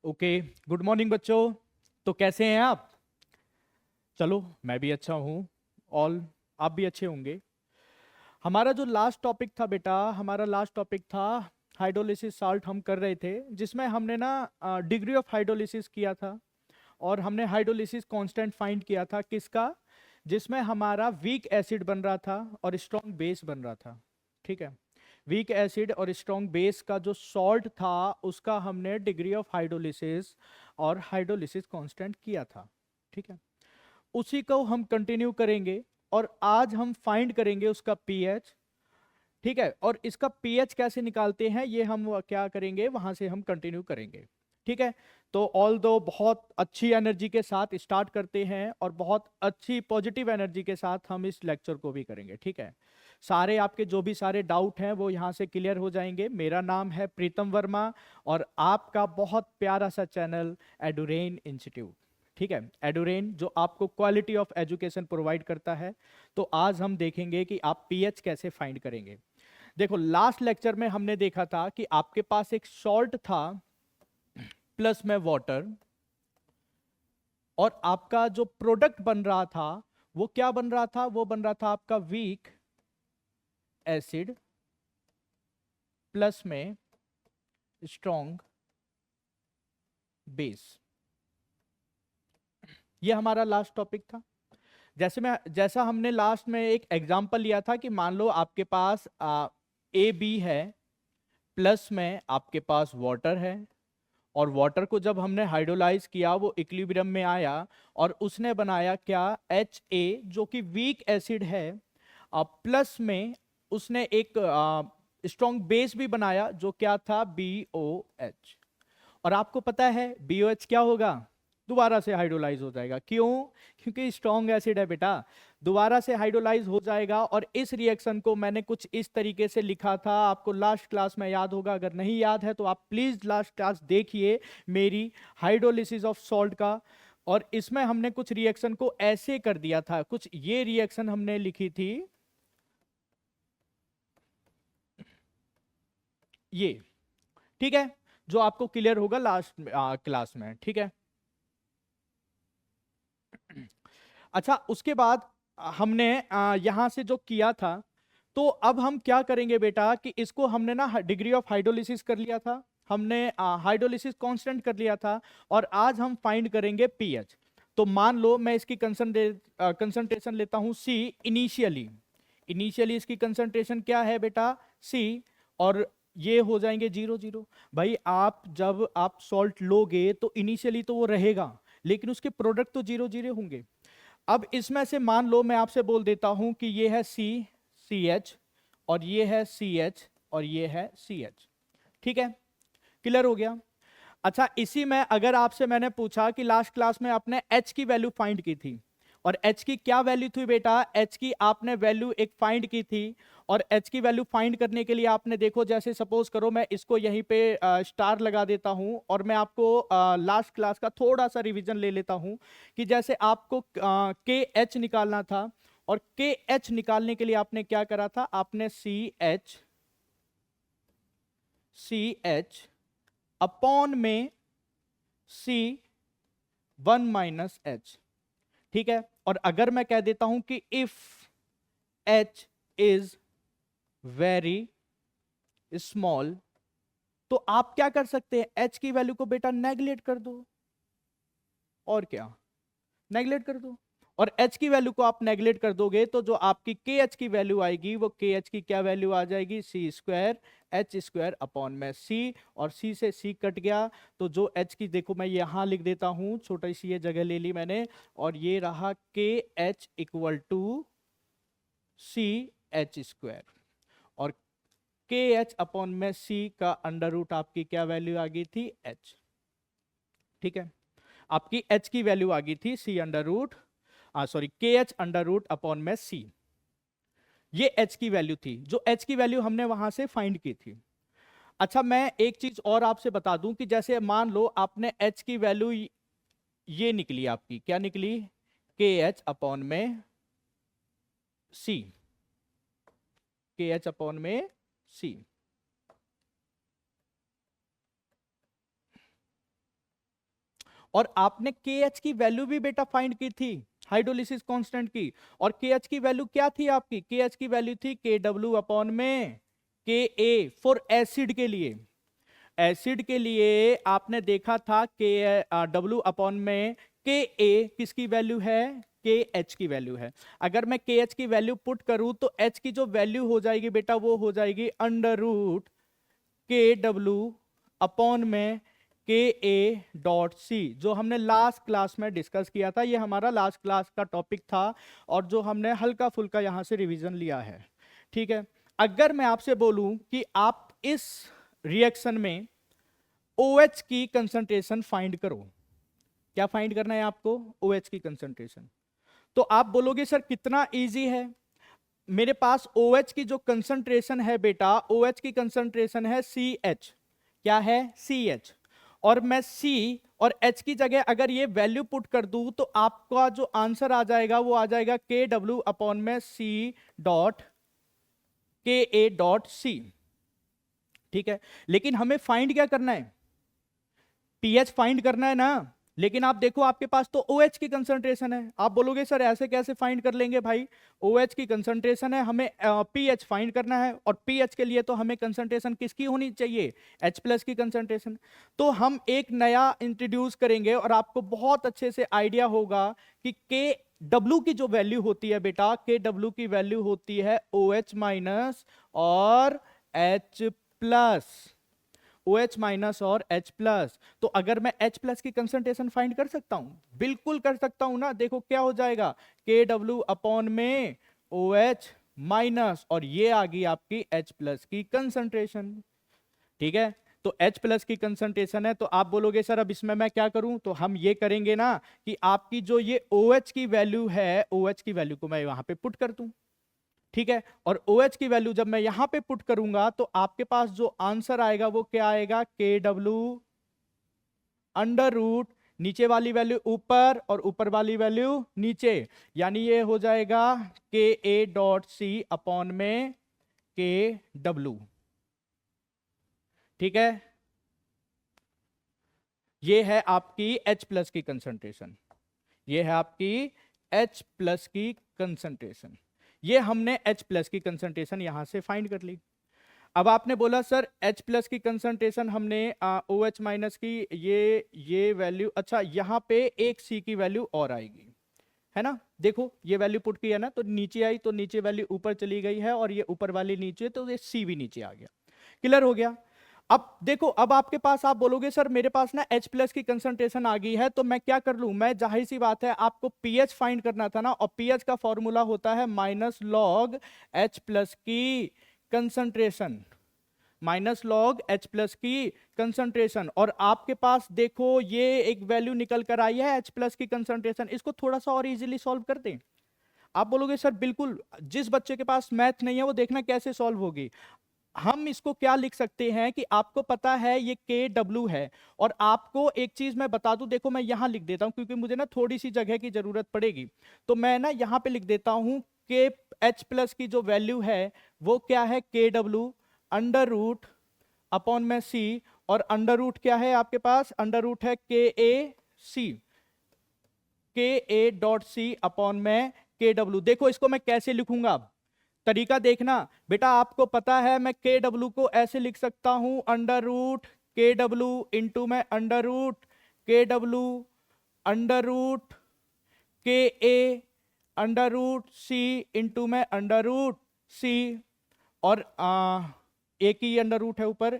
Okay. Good morning बच्चों। तो कैसे हैं आप? चलो, मैं भी अच्छा हूँ। ऑल आप भी अच्छे होंगे। हमारा जो लास्ट टॉपिक था बेटा, हमारा लास्ट टॉपिक था हाइड्रोलिसिस साल्ट हम कर रहे थे, जिसमें हमने ना डिग्री ऑफ हाइड्रोलिसिस किया था। और हमने हाइड्रोलिसिस कांस्टेंट फाइंड किया था किसका? जिसमें हमारा वीक एसिड बन रहा था और स्ट्रॉन्ग बेस बन रहा था। ठीक है। वीक एसिड और स्ट्रॉन्ग बेस का जो सॉल्ट था उसका हमने डिग्री ऑफ हाइड्रोलिसिस और हाइड्रोलिसिस कांस्टेंट किया था। ठीक है। उसी को हम कंटिन्यू करेंगे और आज हम फाइंड करेंगे उसका पीएच। ठीक है। और इसका पीएच कैसे निकालते हैं ये हम क्या करेंगे, वहां से हम कंटिन्यू करेंगे। ठीक है। तो ऑल दो बहुत अच्छी एनर्जी के साथ स्टार्ट करते हैं और बहुत अच्छी पॉजिटिव एनर्जी के साथ हम इस लेक्चर को भी करेंगे। ठीक है। सारे आपके जो भी सारे डाउट हैं वो यहाँ से क्लियर हो जाएंगे। मेरा नाम है प्रीतम वर्मा और आपका बहुत प्यारा सा चैनल एडुरेन इंस्टीट्यूट। ठीक है। एडुरेन जो आपको क्वालिटी ऑफ एजुकेशन प्रोवाइड करता है। तो आज हम देखेंगे कि आप पीएच कैसे फाइंड करेंगे। देखो, लास्ट लेक्चर में हमने देखा था कि आपके पास एक सॉल्ट था प्लस में वाटर, और आपका जो प्रोडक्ट बन रहा था वो क्या बन रहा था? वो बन रहा था आपका वीक एसिड प्लस में स्ट्रॉन्ग बेस। ये हमारा लास्ट टॉपिक था। जैसा हमने लास्ट में एक एग्जांपल लिया था कि मान लो आपके पास ए बी है, प्लस में आपके पास वाटर है, और वाटर को जब हमने हाइड्रोलाइज किया वो इक्विलिब्रियम में आया और उसने बनाया क्या? एच ए, जो कि वीक एसिड है। प्लस में उसने एक स्ट्रॉन्ग बेस भी बनाया जो क्या था? B O H. और आपको पता है BOH क्या होगा? दोबारा से हाइड्रोलाइज हो जाएगा। क्यों? क्योंकि स्ट्रॉन्ग एसिड है बेटा। दोबारा से हाइड्रोलाइज हो जाएगा। और इस रिएक्शन को मैंने कुछ इस तरीके से लिखा था, आपको लास्ट क्लास में याद होगा। अगर नहीं याद है तो आप प्लीज लास्ट क्लास देखिए मेरी, हाइड्रोलिसिस ऑफ सॉल्ट का। और इसमें हमने कुछ रिएक्शन को ऐसे कर दिया था, कुछ ये रिएक्शन हमने लिखी थी, ये। ठीक है। जो आपको क्लियर होगा लास्ट क्लास में। ठीक है। अच्छा, उसके बाद हमने यहां से जो किया था, तो अब हम क्या करेंगे बेटा कि इसको हमने ना डिग्री ऑफ हाइड्रोलिसिस कर लिया था, हमने हाइड्रोलिसिस कांस्टेंट कर लिया था, और आज हम फाइंड करेंगे पीएच। तो मान लो मैं इसकी कंसंट्रेशन लेता हूं सी इनिशियली। इनिशियली इसकी कंसंट्रेशन क्या है बेटा? सी। और ये हो जाएंगे 0 0। भाई आप जब आप सॉल्ट लोगे तो इनिशियली तो वो रहेगा, लेकिन उसके प्रोडक्ट तो 0 0 होंगे। अब इसमें से मान लो मैं आपसे बोल देता हूं कि ये है CH, और ये है CH, और ये है CH। ठीक है। क्लियर हो गया? अच्छा, इसी में अगर आपसे मैंने पूछा कि लास्ट क्लास में आपने H की वैल्यू फाइंड की थी, और H की क्या वैल्यू थी बेटा? H की आपने वैल्यू एक फाइंड की थी। और H की वैल्यू फाइंड करने के लिए आपने देखो, जैसे सपोज करो मैं इसको यहीं पे स्टार लगा देता हूं, और मैं आपको लास्ट क्लास का थोड़ा सा रिवीजन ले लेता हूं कि जैसे आपको KH निकालना था, और KH निकालने के लिए आपने क्या करा था? आपने CH अपॉन में C1 - H। ठीक है। और अगर मैं कह देता हूं कि if H is very small, तो आप क्या कर सकते हैं? H की वैल्यू को बेटा नेगलेक्ट कर दो। और क्या? नेगलेक्ट कर दो। और H की वैल्यू को आप नेगलेक्ट कर दोगे तो जो आपकी KH की वैल्यू आएगी वो KH की क्या वैल्यू आ जाएगी? C² H² अपॉन में C। और C से C कट गया, तो जो H की, देखो मैं यहां लिख देता हूं, छोटी सी ये जगह ले ली मैंने, और ये रहा KH इक्वल टू CH²। और KH अपॉन में C का अंडर रूट आपकी क्या वैल्यू आ गई थी? H। ठीक है। आपकी H की वैल्यू आ गई थी KH अंडर रूट अपॉन में C। ये H की वैल्यू थी, जो H की वैल्यू हमने वहां से फाइंड की थी। अच्छा, मैं एक चीज और आपसे बता दूं कि जैसे मान लो आपने H की वैल्यू ये निकली, आपकी क्या निकली? KH अपॉन में C। KH अपॉन में C। और आपने के एच की वैल्यू भी बेटा फाइंड की थी हाइड्रोलिसिस कांस्टेंट की, और के एच की वैल्यू क्या थी आपकी, के एच की वैल्यू थी के डब्ल्यू अपॉन में के ए फॉर एसिड के लिए। एसिड के लिए आपने देखा था के डब्ल्यू अपॉन में के ए किसकी वैल्यू है, के एच की वैल्यू है। अगर मैं के एच की वैल्यू पुट करूं तो एच की जो वैल्यू हो जाएगी बेटा वो हो जाएगी under root K W upon में के ए डॉट सी, जो हमने लास्ट क्लास में डिस्कस किया था। ये हमारा लास्ट क्लास का टॉपिक था और जो हमने हल्का फुल्का यहां से रिवीजन लिया है, ठीक है। अगर मैं आपसे बोलूं कि आप इस रिएक्शन में OH की कंसंट्रेशन फाइंड करो, क्या फाइंड करना है आपको, OH की कंसंट्रेशन, तो आप बोलोगे सर कितना इजी है। मेरे पास OH की जो कंसंट्रेशन है बेटा, OH की कंसंट्रेशन है CH, क्या है CH, और मैं C और H की जगह अगर ये वैल्यू पुट कर दूं तो आपका जो आंसर आ जाएगा वो आ जाएगा के डब्ल्यू अपॉन में C डॉट के ए डॉट C, ठीक है। लेकिन हमें फाइंड क्या करना है, पीएच फाइंड करना है ना। लेकिन आप देखो आपके पास तो OH की कंसंट्रेशन है, आप बोलोगे सर ऐसे कैसे फाइंड कर लेंगे भाई, OH की कंसंट्रेशन है, हमें पीएच फाइंड करना है, और पीएच के लिए तो हमें कंसंट्रेशन किसकी होनी चाहिए, H+ की कंसंट्रेशन। तो हम एक नया इंट्रोड्यूस करेंगे और आपको बहुत अच्छे से आइडिया होगा कि के डब्ल्यू की जो वैल्यू होती है बेटा, के डब्ल्यू की वैल्यू होती है OH माइनस और H+, OH माइनस और H+। तो अगर मैं H+ की कंसंट्रेशन फाइंड कर सकता हूं, बिल्कुल कर सकता हूं ना। देखो क्या हो जाएगा, के डब्ल्यू अपॉन में OH माइनस, और ये आ गई आपकी H+ की कंसंट्रेशन, ठीक है। तो H+ की कंसंट्रेशन है, तो आप बोलोगे सर अब इसमें मैं क्या करूं, तो हम ये करेंगे ना कि आपकी जो ये OH की वैल्यू है, OH की वैल्यू को मैं वहां पे पुट कर दूं, ठीक है। और OH की वैल्यू जब मैं यहां पे पुट करूंगा तो आपके पास जो आंसर आएगा वो क्या आएगा, के डब्ल्यू अंडर रूट नीचे वाली वैल्यू ऊपर और ऊपर वाली वैल्यू नीचे, यानी ये हो जाएगा के ए डॉट सी अपॉन में के डब्ल्यू, ठीक है। ये है आपकी H+ की कंसंट्रेशन, ये है आपकी H+ की कंसंट्रेशन। ये हमने H+ की कंसंट्रेशन यहां से फाइंड कर ली। अब आपने बोला सर H+ की कंसंट्रेशन हमने OH माइनस की, ये वैल्यू, अच्छा यहां पे एक C की वैल्यू और आएगी, है ना। देखो ये वैल्यू पुट किया ना, तो नीचे आई तो नीचे वैल्यू ऊपर चली गई है, और ये ऊपर वाली नीचे, तो ये C भी नीचे आ गया, क्लियर हो गया। अब देखो, अब आपके पास, आप बोलोगे सर मेरे पास ना H+ की कंसंट्रेशन आ गई है, तो मैं क्या कर लूं, मैं जाहिर सी बात है आपको पीएच फाइंड करना था ना, और पीएच का फॉर्मूला होता है माइनस लॉग H+ की कंसंट्रेशन, माइनस लॉग H+ की कंसंट्रेशन। और आपके पास देखो ये एक वैल्यू निकल कर आई है H+ की कंसंट्रेशन, इसको थोड़ा सा और इजीली सॉल्व कर दें। आप बोलोगे सर बिल्कुल, जिस बच्चे के पास मैथ नहीं है वो देखना कैसे सॉल्व होगी। हम इसको क्या लिख सकते हैं कि आपको पता है ये के डब्ल्यू है, और आपको एक चीज मैं बता दूं, देखो मैं यहां लिख देता हूं क्योंकि मुझे ना थोड़ी सी जगह की जरूरत पड़ेगी, तो मैं ना यहां पे लिख देता हूं के H+ की जो वैल्यू है वो क्या है, के डब्ल्यू अंडर रूट अपॉन में C, और अंडर रूट क्या है आपके पास, अंडर रूट है के ए सी, के ए डॉट सी अपॉन में के डब्ल्यू। देखो इसको मैं कैसे लिखूंगा, तरीका देखना बेटा, आपको पता है मैं के डब्ल्यू को ऐसे लिख सकता हूं, under root K W into में under root K W under root के A under root C into में अंडर रूट सी, और एक ही अंडर रूट है ऊपर।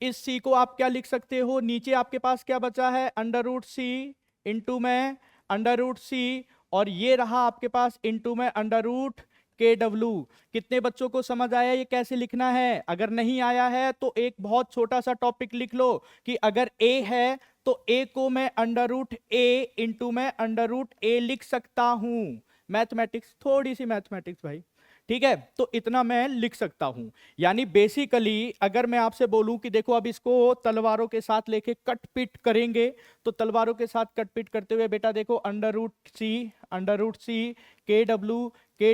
इस सी को आप क्या लिख सकते हो, नीचे आपके पास क्या बचा है, अंडर रूट सी इंटू में अंडर रूट सी, और ये रहा आपके पास इंटू में अंडर रूट के डब्ल्यू। कितने बच्चों को समझ आया ये कैसे लिखना है, अगर नहीं आया है तो एक बहुत छोटा सा टॉपिक लिख लो कि अगर ए है तो ए को मैं अंडर रूट ए इंटू में अंडर रूट ए लिख सकता हूं। मैथमेटिक्स, थोड़ी सी मैथमेटिक्स भाई, ठीक है। तो इतना मैं लिख सकता हूं, यानी बेसिकली अगर मैं आपसे बोलूं कि देखो अब इसको तलवारों के साथ लेके कट पिट करेंगे, तो तलवारों के साथ कट पिट करते हुए बेटा देखो अंडर रूट सी के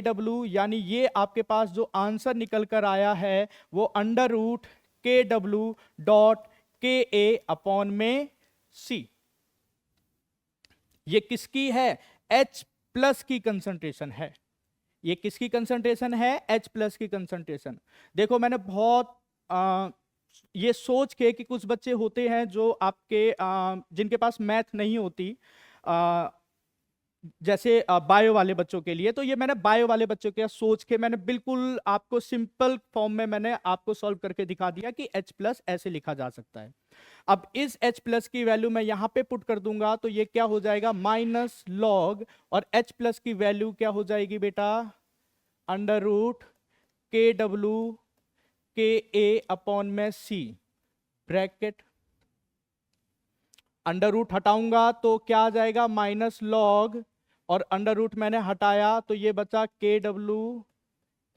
डब्ल्यू, यानी ये आपके पास जो आंसर निकल कर आया है वो under root K W dot के ए अपॉन में सी। ये किसकी है? H प्लस की कंसंट्रेशन है। ये किसकी कंसंट्रेशन है? H प्लस की कंसंट्रेशन। देखो मैंने बहुत ये सोच के कि कुछ बच्चे होते हैं जो आपके जिनके पास मैथ नहीं होती, जैसे बायो वाले बच्चों के लिए, तो ये मैंने बायो वाले बच्चों के सोच के मैंने बिल्कुल आपको सिंपल फॉर्म में मैंने आपको सॉल्व करके दिखा दिया कि H प्लस ऐसे लिखा जा सकता है। अब इस H प्लस की वैल्यू मैं यहां पे पुट कर दूंगा तो ये क्या हो जाएगा? माइनस लॉग, और H प्लस की वैल्यू क्या हो जाएगी बेटा? अंडर रूट के डब्ल्यू के ए अपॉन में सी ब्रैकेट। अंडर रूट हटाऊंगा तो क्या आ जाएगा? माइनस लॉग, और अंडर रूट मैंने हटाया तो ये बचा के डब्ल्यू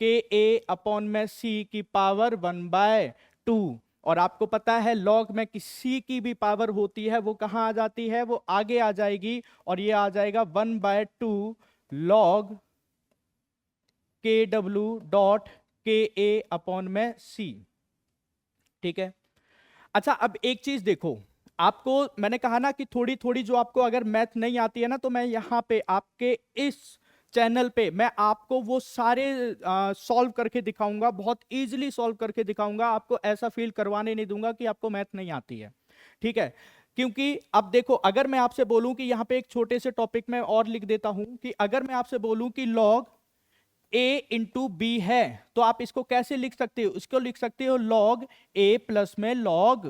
के ए अपॉन में सी की पावर 1/2। और आपको पता है लॉग में किसी की भी पावर होती है वो कहां आ जाती है? वो आगे आ जाएगी, और ये आ जाएगा 1/2 लॉग के डब्ल्यू डॉट के ए अपॉन में सी। ठीक है। अच्छा अब एक चीज देखो, आपको मैंने कहा ना कि थोड़ी थोड़ी जो आपको अगर मैथ नहीं आती है ना, तो मैं यहां पे आपके इस चैनल पे मैं आपको वो सारे सॉल्व करके दिखाऊंगा, बहुत इजीली सॉल्व करके दिखाऊंगा। आपको ऐसा फील करवाने नहीं दूंगा कि आपको मैथ नहीं आती है। ठीक है। क्योंकि अब देखो, अगर मैं आपसे बोलूं कि यहां पे एक छोटे से टॉपिक में और लिख देता हूं कि अगर मैं आपसे बोलूं कि लॉग a इंटू बी है, तो आप इसको कैसे लिख सकते हो? इसको लिख सकते हो लॉग a प्लस में लॉग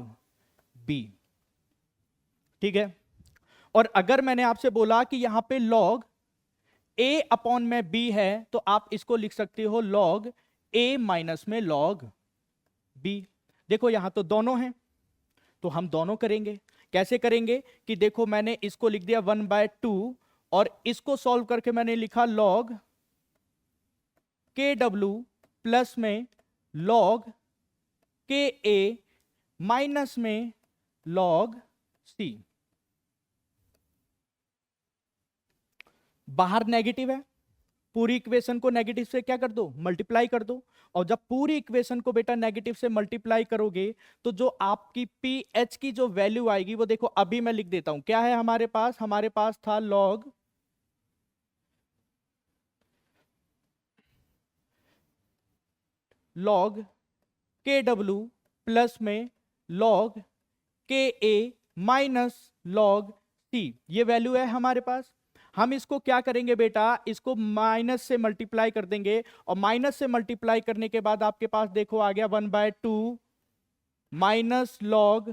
b। ठीक है। और अगर मैंने आपसे बोला कि यहां पे लॉग a अपॉन में b है, तो आप इसको लिख सकते हो लॉग a माइनस में लॉग b। देखो यहां तो दोनों हैं, तो हम दोनों करेंगे। कैसे करेंगे कि देखो मैंने इसको लिख दिया 1/2, और इसको सॉल्व करके मैंने लिखा लॉग के डब्ल्यू प्लस में लॉग के ए माइनस में लॉग सी। बाहर नेगेटिव है, पूरी इक्वेशन को नेगेटिव से क्या कर दो? मल्टीप्लाई कर दो। और जब पूरी इक्वेशन को बेटा नेगेटिव से मल्टीप्लाई करोगे तो जो आपकी पी एच की जो वैल्यू आएगी वो देखो, अभी मैं लिख देता हूं क्या है हमारे पास। हमारे पास था लॉग के डब्ल्यू प्लस में लॉग के ए माइनस लॉग सी। ये वैल्यू है हमारे पास। हम इसको क्या करेंगे बेटा? इसको माइनस से मल्टीप्लाई कर देंगे, और माइनस से मल्टीप्लाई करने के बाद आपके पास देखो आ गया 1/2 माइनस लॉग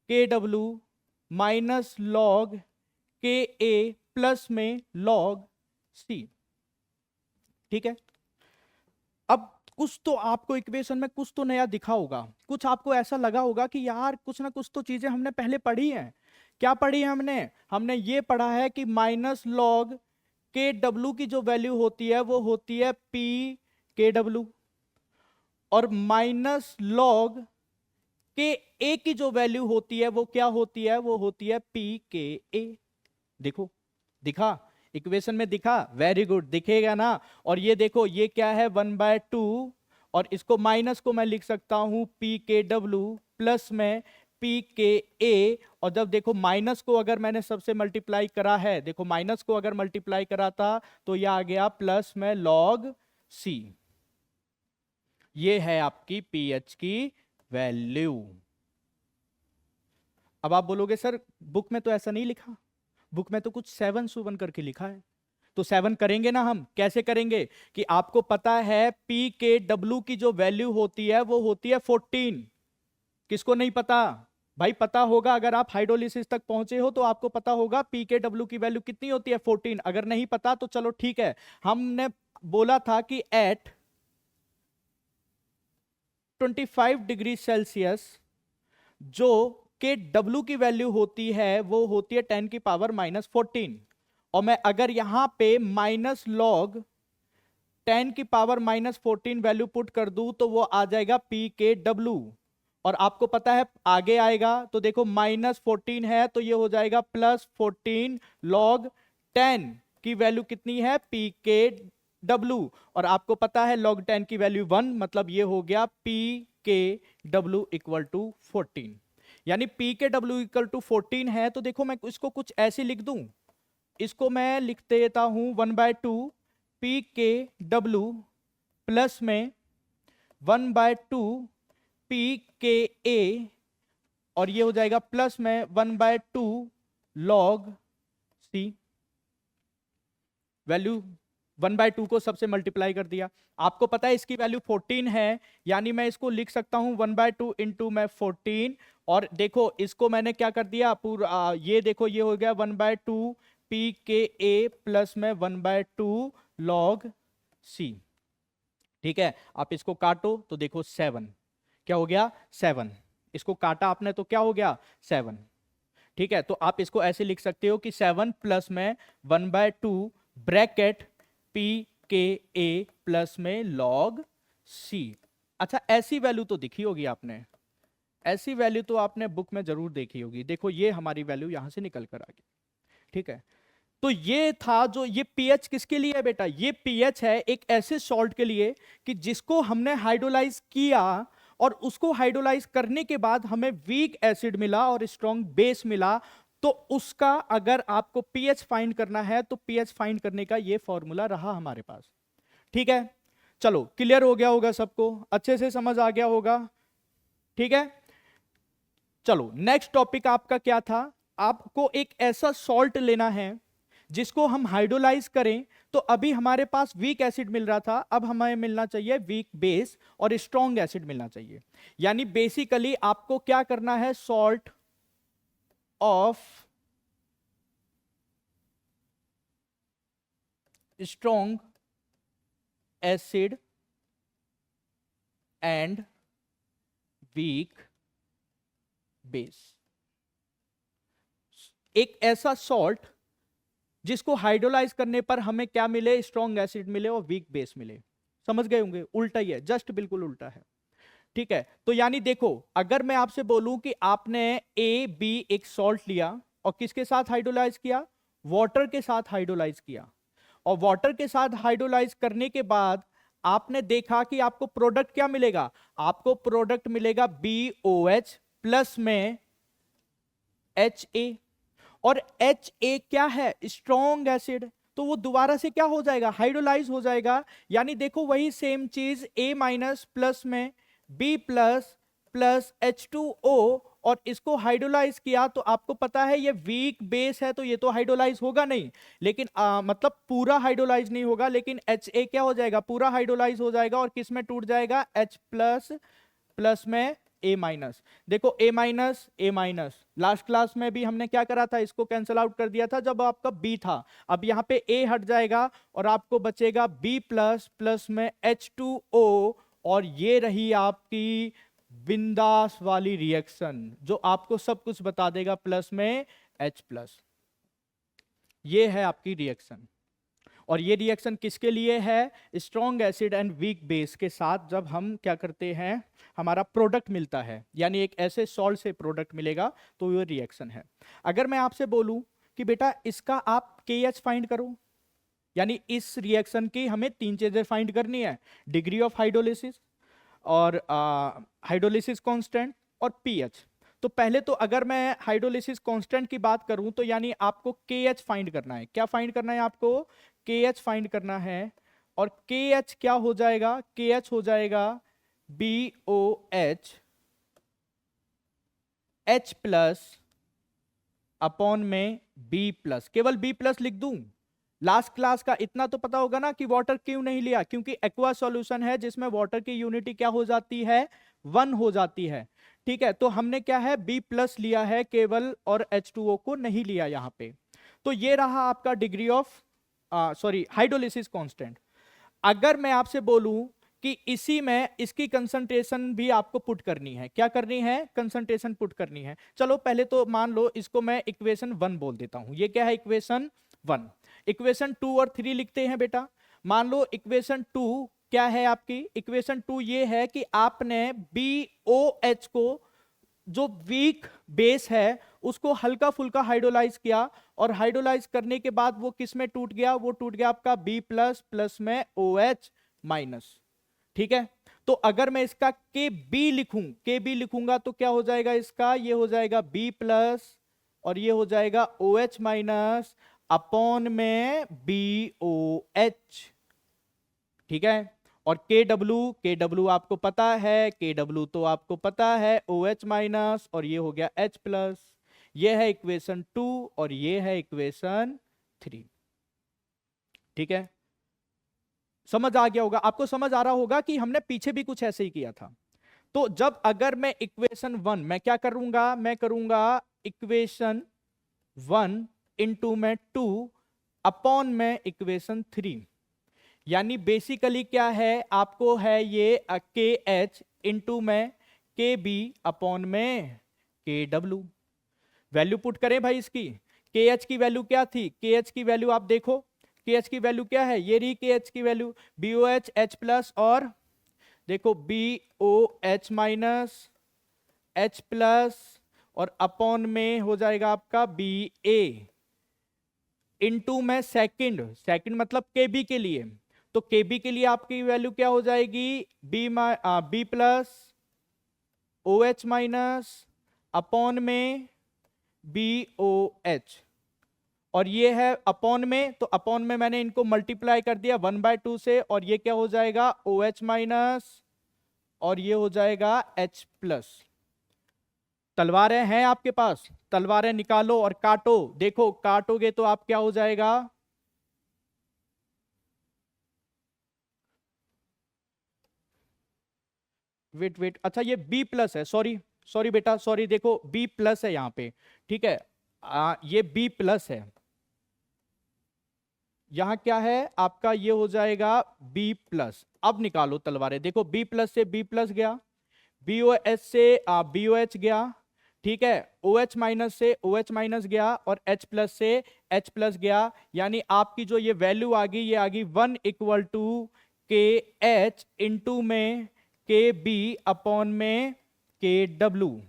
के डब्ल्यू माइनस लॉग के ए प्लस में लॉग सी। ठीक है। अब कुछ तो आपको इक्वेशन में कुछ तो नया दिखा होगा, कुछ आपको ऐसा लगा होगा कि यार कुछ ना कुछ तो चीजें हमने पहले पढ़ी हैं। क्या पढ़ी है हमने? हमने ये पढ़ा है कि माइनस लॉग के डब्ल्यू की जो वैल्यू होती है वो होती है पी के डब्ल्यू, और माइनस लॉग के ए की जो वैल्यू होती है वो क्या होती है? वो होती है पी के ए। देखो दिखा, इक्वेशन में दिखा, वेरी गुड, दिखेगा ना। और ये देखो ये क्या है? 1/2, और इसको माइनस को मैं लिख सकता हूं पी के डब्ल्यू प्लस में पी के ए। और जब देखो माइनस को अगर मैंने सबसे मल्टीप्लाई करा है, देखो माइनस को अगर मल्टीप्लाई करा था तो यह आ गया प्लस में लॉग सी। ये है आपकी पीएच की वैल्यू। अब आप बोलोगे सर बुक में तो ऐसा नहीं लिखा, बुक में तो कुछ 7 सुवन करके लिखा है। तो 7 करेंगे ना हम। कैसे करेंगे कि आपको पता है पी के डब्ल्यू की जो वैल्यू होती है वो होती है 14। किसको नहीं पता? भाई पता होगा, अगर आप हाइड्रोलिसिस तक पहुंचे हो तो आपको पता होगा पी के डब्ल्यू की वैल्यू कितनी होती है? 14। अगर नहीं पता तो चलो ठीक है, हमने बोला था कि एट 25 डिग्री सेल्सियस जो के डब्ल्यू की वैल्यू होती है वो होती है 10 की पावर -14। और मैं अगर यहां पे माइनस लॉग 10 की पावर -14 वैल्यू पुट कर दूं तो वो आ जाएगा पी के डब्ल्यू। और आपको पता है आगे आएगा तो देखो -14 है तो ये हो जाएगा +14 लॉग 10 की वैल्यू कितनी है? पी के डब्ल्यू, और आपको पता है log 10 की वैल्यू 1, मतलब ये हो गया पी के डब्ल्यू इक्वल टू 14। यानी पी के डब्ल्यू इक्वल टू 14 है, तो देखो मैं इसको कुछ ऐसे लिख दूं, इसको मैं लिख देता हूं 1/2 पी के डब्ल्यू प्लस में 1/2 पी के ए, और ये हो जाएगा प्लस में 1/2 log सी। वैल्यू 1/2 को सबसे मल्टीप्लाई कर दिया, आपको पता है इसकी वैल्यू 14 है, यानी मैं इसको लिख सकता हूं 1/2 इंटू में 14, और देखो इसको मैंने क्या कर दिया पूरा, ये देखो ये हो गया 1/2 पी के ए प्लस में 1/2 log सी। ठीक है, आप इसको काटो तो देखो 7, क्या हो गया 7, इसको काटा आपने तो क्या हो गया 7। ठीक है, तो आप इसको ऐसे लिख सकते हो कि 7 प्लस में 1/2 ब्रैकेट पी के ए प्लस में log सी। अच्छा, ऐसी वैल्यू तो दिखी होगी आपने, ऐसी वैल्यू तो आपने बुक में जरूर देखी होगी। देखो ये हमारी वैल्यू यहां से निकल कर आ गई। ठीक है, तो ये था जो, ये पीएच किसके लिए है बेटा, ये पीएच है एक ऐसे सॉल्ट के लिए कि जिसको हमने हाइड्रोलाइज किया, और उसको हाइड्रोलाइज करने के बाद हमें वीक एसिड मिला और स्ट्रॉन्ग बेस मिला, तो उसका अगर आपको पीएच फाइंड करना है तो पीएच फाइंड करने का ये फॉर्मूला रहा हमारे पास। ठीक है, चलो क्लियर हो गया होगा सबको, अच्छे से समझ आ गया होगा। ठीक है, चलो नेक्स्ट टॉपिक आपका क्या था, आपको एक ऐसा सॉल्ट लेना है जिसको हम हाइड्रोलाइज करें, तो अभी हमारे पास वीक एसिड मिल रहा था, अब हमें मिलना चाहिए वीक बेस और स्ट्रॉन्ग एसिड मिलना चाहिए। यानी बेसिकली आपको क्या करना है, salt of strong acid and weak base, एक ऐसा सॉल्ट जिसको हाइड्रोलाइज करने पर हमें क्या मिले, स्ट्रॉन्ग एसिड मिले और वीक बेस मिले। समझ गए होंगे, उल्टा ही है, जस्ट बिल्कुल उल्टा है। ठीक है, तो यानी देखो अगर मैं आपसे बोलूं कि आपने ए बी एक सॉल्ट लिया और किसके साथ हाइड्रोलाइज किया, वाटर के साथ हाइड्रोलाइज किया, और वाटर के साथ हाइड्रोलाइज करने के बाद आपने देखा कि आपको प्रोडक्ट क्या मिलेगा, आपको प्रोडक्ट मिलेगा BOH प्लस में HA, और HA क्या है, स्ट्रॉन्ग एसिड, तो वो दोबारा से क्या हो जाएगा, हाइड्रोलाइज हो जाएगा। यानी देखो वही सेम चीज A माइनस प्लस में B प्लस प्लस H2O, और इसको हाइड्रोलाइज किया तो आपको पता है ये वीक बेस है, तो ये तो हाइड्रोलाइज होगा नहीं, लेकिन मतलब पूरा हाइड्रोलाइज नहीं होगा, लेकिन HA क्या हो जाएगा, पूरा हाइड्रोलाइज हो जाएगा, और किस में टूट जाएगा, H प्लस प्लस में A माइनस। देखो A माइनस लास्ट क्लास में भी हमने क्या करा था, इसको कैंसिल आउट कर दिया था जब आपका B था, अब यहाँ पे A हट जाएगा और आपको बचेगा B प्लस प्लस में H2O, और ये रही आपकी बिंदास वाली रिएक्शन जो आपको सब कुछ बता देगा, प्लस में H प्लस। ये है आपकी रिएक्शन, और ये रिएक्शन किसके लिए है, strong acid and weak base के साथ जब हम क्या करते हैं, हमारा प्रोडक्ट मिलता है, यानी एक ऐसे सॉल्ट से प्रोडक्ट मिलेगा, तो ये रिएक्शन है। अगर मैं आपसे बोलूं कि बेटा इसका आप KH फाइंड करो, यानी इस रिएक्शन की हमें 3 चीजें फाइंड करनी है, डिग्री ऑफ हाइड्रोलिसिस और हाइड्रोलिसिस कांस्टेंट और पीएच। तो पहले तो अगर मैं हाइड्रोलिसिस कांस्टेंट की बात करूं तो यानी आपको KH फाइंड करना है, क्या फाइंड करना है आपको, KH फाइंड करना है, और KH क्या हो जाएगा, KH हो जाएगा BOH H प्लस अपॉन में B प्लस, केवल B प्लस लिख दूं। लास्ट क्लास का इतना तो पता होगा ना कि वाटर क्यों नहीं लिया, क्योंकि एक्वा सॉल्यूशन है जिसमें वाटर की यूनिटी क्या हो जाती है, 1 हो जाती है। ठीक है, तो हमने क्या है, B प्लस लिया है केवल, और H2O को नहीं लिया यहां पे। तो ये रहा आपका डिग्री ऑफ हाइड्रोलिसिस कांस्टेंट। अगर मैं आपसे बोलूं कि इसी में इसकी कंसंट्रेशन भी आपको पुट करनी है, क्या करनी है, कंसंट्रेशन पुट करनी है। चलो पहले तो मान लो इसको मैं इक्वेशन 1 बोल देता हूं, ये क्या है, इक्वेशन 1। इक्वेशन 2 और 3 लिखते हैं बेटा। मान लो इक्वेशन 2 क्या है आपकी, इक्वेशन 2 ये है कि आपने BOH को जो वीक बेस है उसको हल्का फुल्का हाइड्रोलाइज किया, और हाइड्रोलाइज करने के बाद वो किस में टूट गया, वो टूट गया आपका B प्लस प्लस में OH माइनस। ठीक है, तो अगर मैं इसका KB लिखूंगा तो क्या हो जाएगा इसका, ये हो जाएगा B प्लस और ये हो जाएगा OH माइनस अपॉन में BOH। ठीक है, और KW आपको पता है, KW तो आपको पता है OH माइनस, और ये हो गया H प्लस। ये है इक्वेशन 2 और ये है इक्वेशन 3। ठीक है, समझ आ गया होगा आपको, समझ आ रहा होगा कि हमने पीछे भी कुछ ऐसे ही किया था। तो जब अगर मैं इक्वेशन 1 मैं क्या करूंगा, मैं करूंगा इक्वेशन 1 इंटू में 2 अपॉन में इक्वेशन 3, यानी बेसिकली क्या है आपको है ये KH इंटू में KB अपॉन में KW। वैल्यू पुट करें भाई इसकी, KH की वैल्यू क्या थी, KH की वैल्यू आप देखो, KH की वैल्यू क्या है, ये रही KH की वैल्यू BOH H प्लस, और देखो BOH माइनस H प्लस, और अपॉन में हो जाएगा आपका BA इंटू में सेकंड मतलब KB के लिए, तो KB के लिए आपकी वैल्यू क्या हो जाएगी, B plus OH minus upon में BOH, और ये है अपॉन में, तो अपॉन में मैंने इनको मल्टीप्लाई कर दिया 1/2 से, और ये क्या हो जाएगा OH माइनस और ये हो जाएगा H प्लस। तलवारें हैं आपके पास, तलवारें निकालो और काटो, देखो काटोगे तो आप क्या हो जाएगा, वेट अच्छा ये B प्लस है, सॉरी बेटा सॉरी, देखो B प्लस है यहाँ पे। ठीक है, ये B प्लस है, यहां क्या है आपका, ये हो जाएगा B प्लस। अब निकालो तलवारें, देखो B प्लस से B प्लस गया, BOH से BOH गया, ठीक है, OH माइनस से OH माइनस गया, और H प्लस से H प्लस गया, यानी आपकी जो ये वैल्यू आ गई, ये आ गई 1 इक्वल टू KH इंटू में KB अपॉन में KW।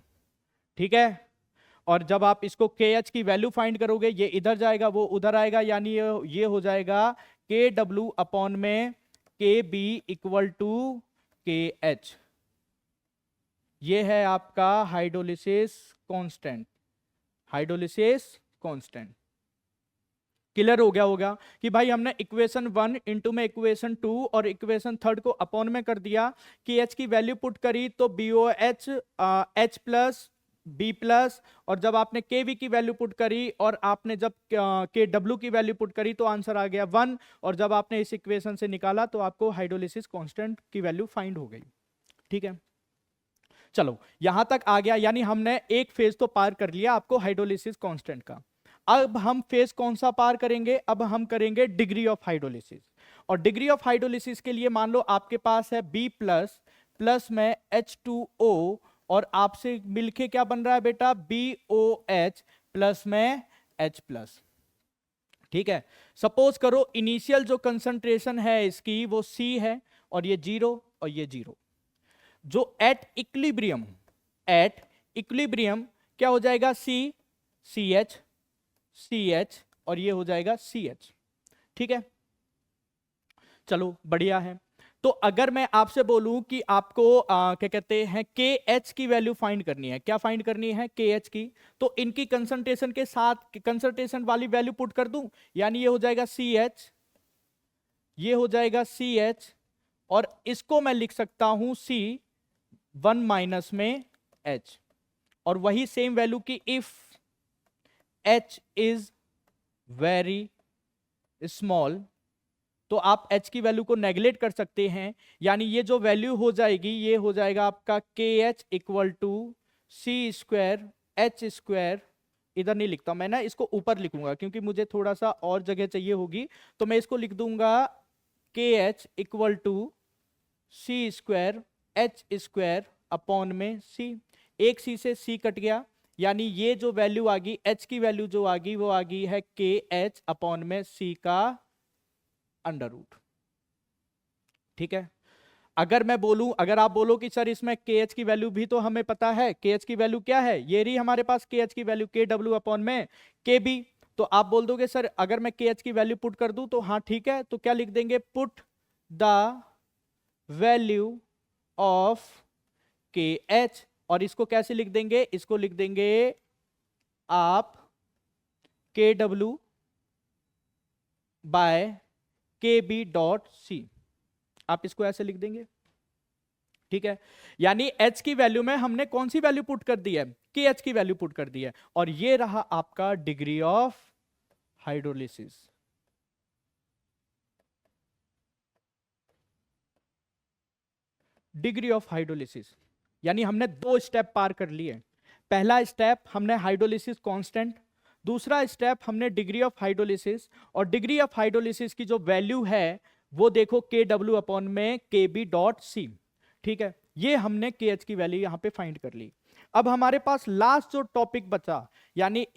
ठीक है, और जब आप इसको KH की वैल्यू फाइंड करोगे, ये इधर जाएगा वो उधर आएगा, यानी ये हो जाएगा KW अपॉन में KB इक्वल टू KH। ये है आपका hydrolysis constant, hydrolysis constant. Clear हो गया होगा कि भाई हमने इक्वेशन 1 इंटू में इक्वेशन 2 और इक्वेशन 3 को अपॉन में कर दिया, कि H की वैल्यू पुट करी तो BOH H plus B plus, और जब आपने KV की वैल्यू पुट करी और आपने जब KW की वैल्यू पुट करी तो आंसर आ गया 1, और जब आपने इस इक्वेशन से निकाला तो आपको हाइड्रोलिसिस कांस्टेंट की वैल्यू फाइंड हो गई। ठीक है, चलो यहां तक आ गया, यानी हमने एक फेज तो पार कर लिया आपको हाइड्रोलिसिस कांस्टेंट का। अब हम फेज कौन सा पार करेंगे, अब हम करेंगे डिग्री ऑफ हाइड्रोलिसिस। और डिग्री ऑफ हाइड्रोलिसिस के लिए मान लो आपके पास है B प्लस प्लस में H2O, और आपसे मिलके क्या बन रहा है बेटा, BOH प्लस में H प्लस। ठीक है, सपोज करो इनिशियल जो कंसंट्रेशन है इसकी वो C है, और ये 0 और ये 0, जो एट इक्विलिब्रियम क्या हो जाएगा, CH और ये हो जाएगा CH। ठीक है, चलो बढ़िया है। तो अगर मैं आपसे बोलूं कि आपको क्या कहते हैं KH की वैल्यू फाइंड करनी है, क्या फाइंड करनी है KH की, तो इनकी कंसंट्रेशन के साथ कंसंट्रेशन वाली वैल्यू पुट कर दूं, यानी ये हो जाएगा CH, ये हो जाएगा CH, और इसको मैं लिख सकता हूं C1 माइनस में H, और वही सेम वैल्यू की if H is very small, तो आप H की वैल्यू को नेगलेक्ट कर सकते हैं, यानी ये जो वैल्यू हो जाएगी ये हो जाएगा आपका KH equal to C square H square. इधर नहीं लिखता मैं ना, इसको ऊपर लिखूंगा क्योंकि मुझे थोड़ा सा और जगह चाहिए होगी, तो मैं इसको लिख दूंगा KH equal to C square H square upon में C। एक C से C कट गया, यानी ये जो वैल्यू आ गई H की वैल्यू जो आ गई वो आ गई है KH अपॉन में C का अंडर रूट। ठीक है, अगर मैं बोलूं, अगर आप बोलो कि सर इसमें के एच की वैल्यू भी तो हमें पता है, के एच की वैल्यू क्या है, ये रही हमारे पास के एच की वैल्यू के डब्ल्यू अपॉन में के बी। तो आप बोल दोगे सर अगर मैं के एच की वैल्यू पुट कर दूं तो हाँ ठीक है, तो क्या लिख देंगे, पुट द वैल्यू ऑफ के एच। और इसको कैसे लिख देंगे, इसको लिख देंगे आप के डब्ल्यू बाय के बी डॉट सी, आप इसको ऐसे लिख देंगे। ठीक है, यानी h की वैल्यू में हमने कौन सी वैल्यू पुट कर दी है, के एच की वैल्यू पुट कर दी है। और ये रहा आपका degree of hydrolysis. Degree of hydrolysis यानी हमने दो स्टेप पार कर लिए। पहला स्टेप हमने हाइड्रोलिसिस कांस्टेंट, दूसरा स्टेप हमने डिग्री ऑफ हाइड्रोलिसिस। और डिग्री ऑफ हाइड्रोलिसिस की जो वैल्यू है वो देखो के डब्ल्यू अपॉन में के बी डॉट सी। ठीक है, ये हमने के एच की वैल्यू यहां पे फाइंड कर ली। अब हमारे पास लास्ट जो टॉपिक बचा, यानी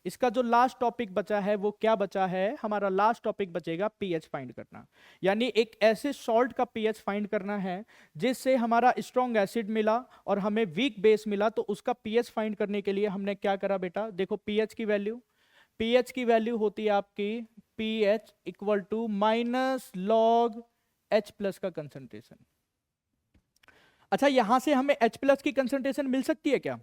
इसका जो लास्ट टॉपिक बचा है वो क्या बचा है, हमारा लास्ट टॉपिक बचेगा पीएच फाइंड करना। यानी एक ऐसे सॉल्ट का पीएच फाइंड करना है जिससे हमारा स्ट्रॉन्ग एसिड मिला और हमें वीक बेस मिला। तो उसका पीएच फाइंड करने के लिए हमने क्या करा बेटा, देखो पीएच की वैल्यू होती है आपकी pH equal to minus log H plus का कंसंट्रेशन। अच्छा, यहां से हमें H प्लस की कंसंट्रेशन मिल सकती है क्या?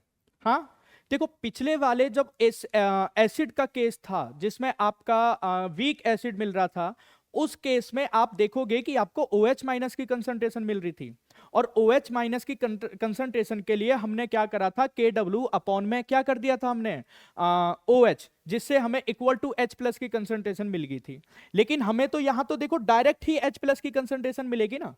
हाँ, देखो पिछले वाले जब एसिड का केस था जिसमें आपका वीक एसिड मिल रहा था, उस केस में आप देखोगे कि आपको OH माइनस की कंसंट्रेशन मिल रही थी। और OH माइनस की कंसंट्रेशन के लिए हमने क्या करा था, KW अपॉन में क्या कर दिया था हमने, OH, जिससे हमें इक्वल टू H प्लस की कंसंट्रेशन मिल गई थी। लेकिन हमें तो यहां तो देखो डायरेक्ट ही H प्लस की कंसंट्रेशन मिलेगी ना।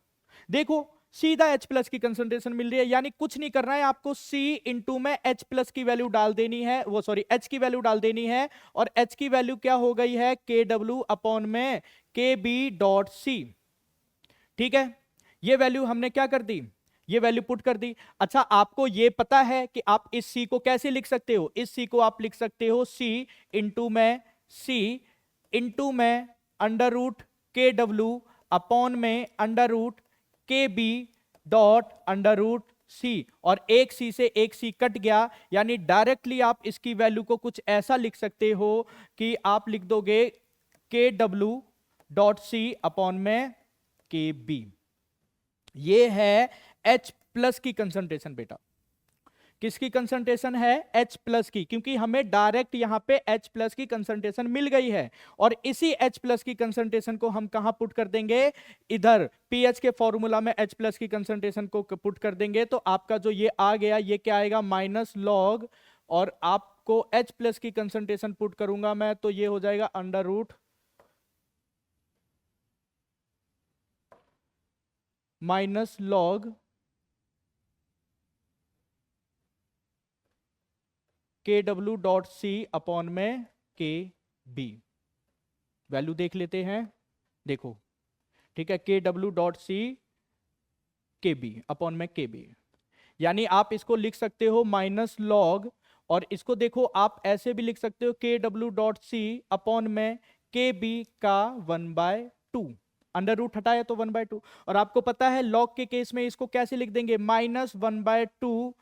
देखो सीधा H प्लस की कंसंट्रेशन मिल रही है, यानी कुछ नहीं करना है आपको, C इंटू में H प्लस की वैल्यू डाल देनी है, वो सॉरी H की वैल्यू डाल देनी है। और H की वैल्यू क्या हो गई है, KW अपॉन में KB डॉट C। ठीक है, ये वैल्यू हमने क्या कर दी, ये वैल्यू पुट कर दी। अच्छा, आपको ये पता है कि आप इस C को कैसे लिख सकते हो, इस C को आप लिख सकते हो C इंटू में अंडर रूट KW अपॉन में अंडर रूट के बी डॉट अंडर रूट सी। और एक सी से एक सी कट गया, यानी डायरेक्टली आप इसकी वैल्यू को कुछ ऐसा लिख सकते हो कि आप लिख दोगे के डब्ल्यू डॉट सी अपॉन में के बी। ये है H प्लस की कंसंट्रेशन बेटा। किसकी कंसंट्रेशन है, H प्लस की, क्योंकि हमें डायरेक्ट यहां पे H प्लस की कंसंट्रेशन मिल गई है। और इसी H प्लस की कंसंट्रेशन को हम कहां पुट कर देंगे, इधर पीएच के फॉर्मूला में H प्लस की कंसंट्रेशन को पुट कर देंगे। तो आपका जो ये आ गया, ये क्या आएगा, माइनस लॉग, और आपको H प्लस की कंसंट्रेशन पुट करूंगा मैं तो ये हो जाएगा अंडर रूट माइनस लॉग के डब्ल्यू डॉट सी अपॉन में के बी। वैल्यू देख लेते हैं, देखो ठीक है, के डब्ल्यू डॉट सी के बी अपॉन में के बी, यानी आप इसको लिख सकते हो माइनस लॉग, और इसको देखो आप ऐसे भी लिख सकते हो के डब्ल्यू डॉट सी अपॉन में के बी का 1/2, अंडर रूट हटाया तो 1/2। और आपको पता है लॉग के केस में इसको कैसे लिख देंगे, -1/2,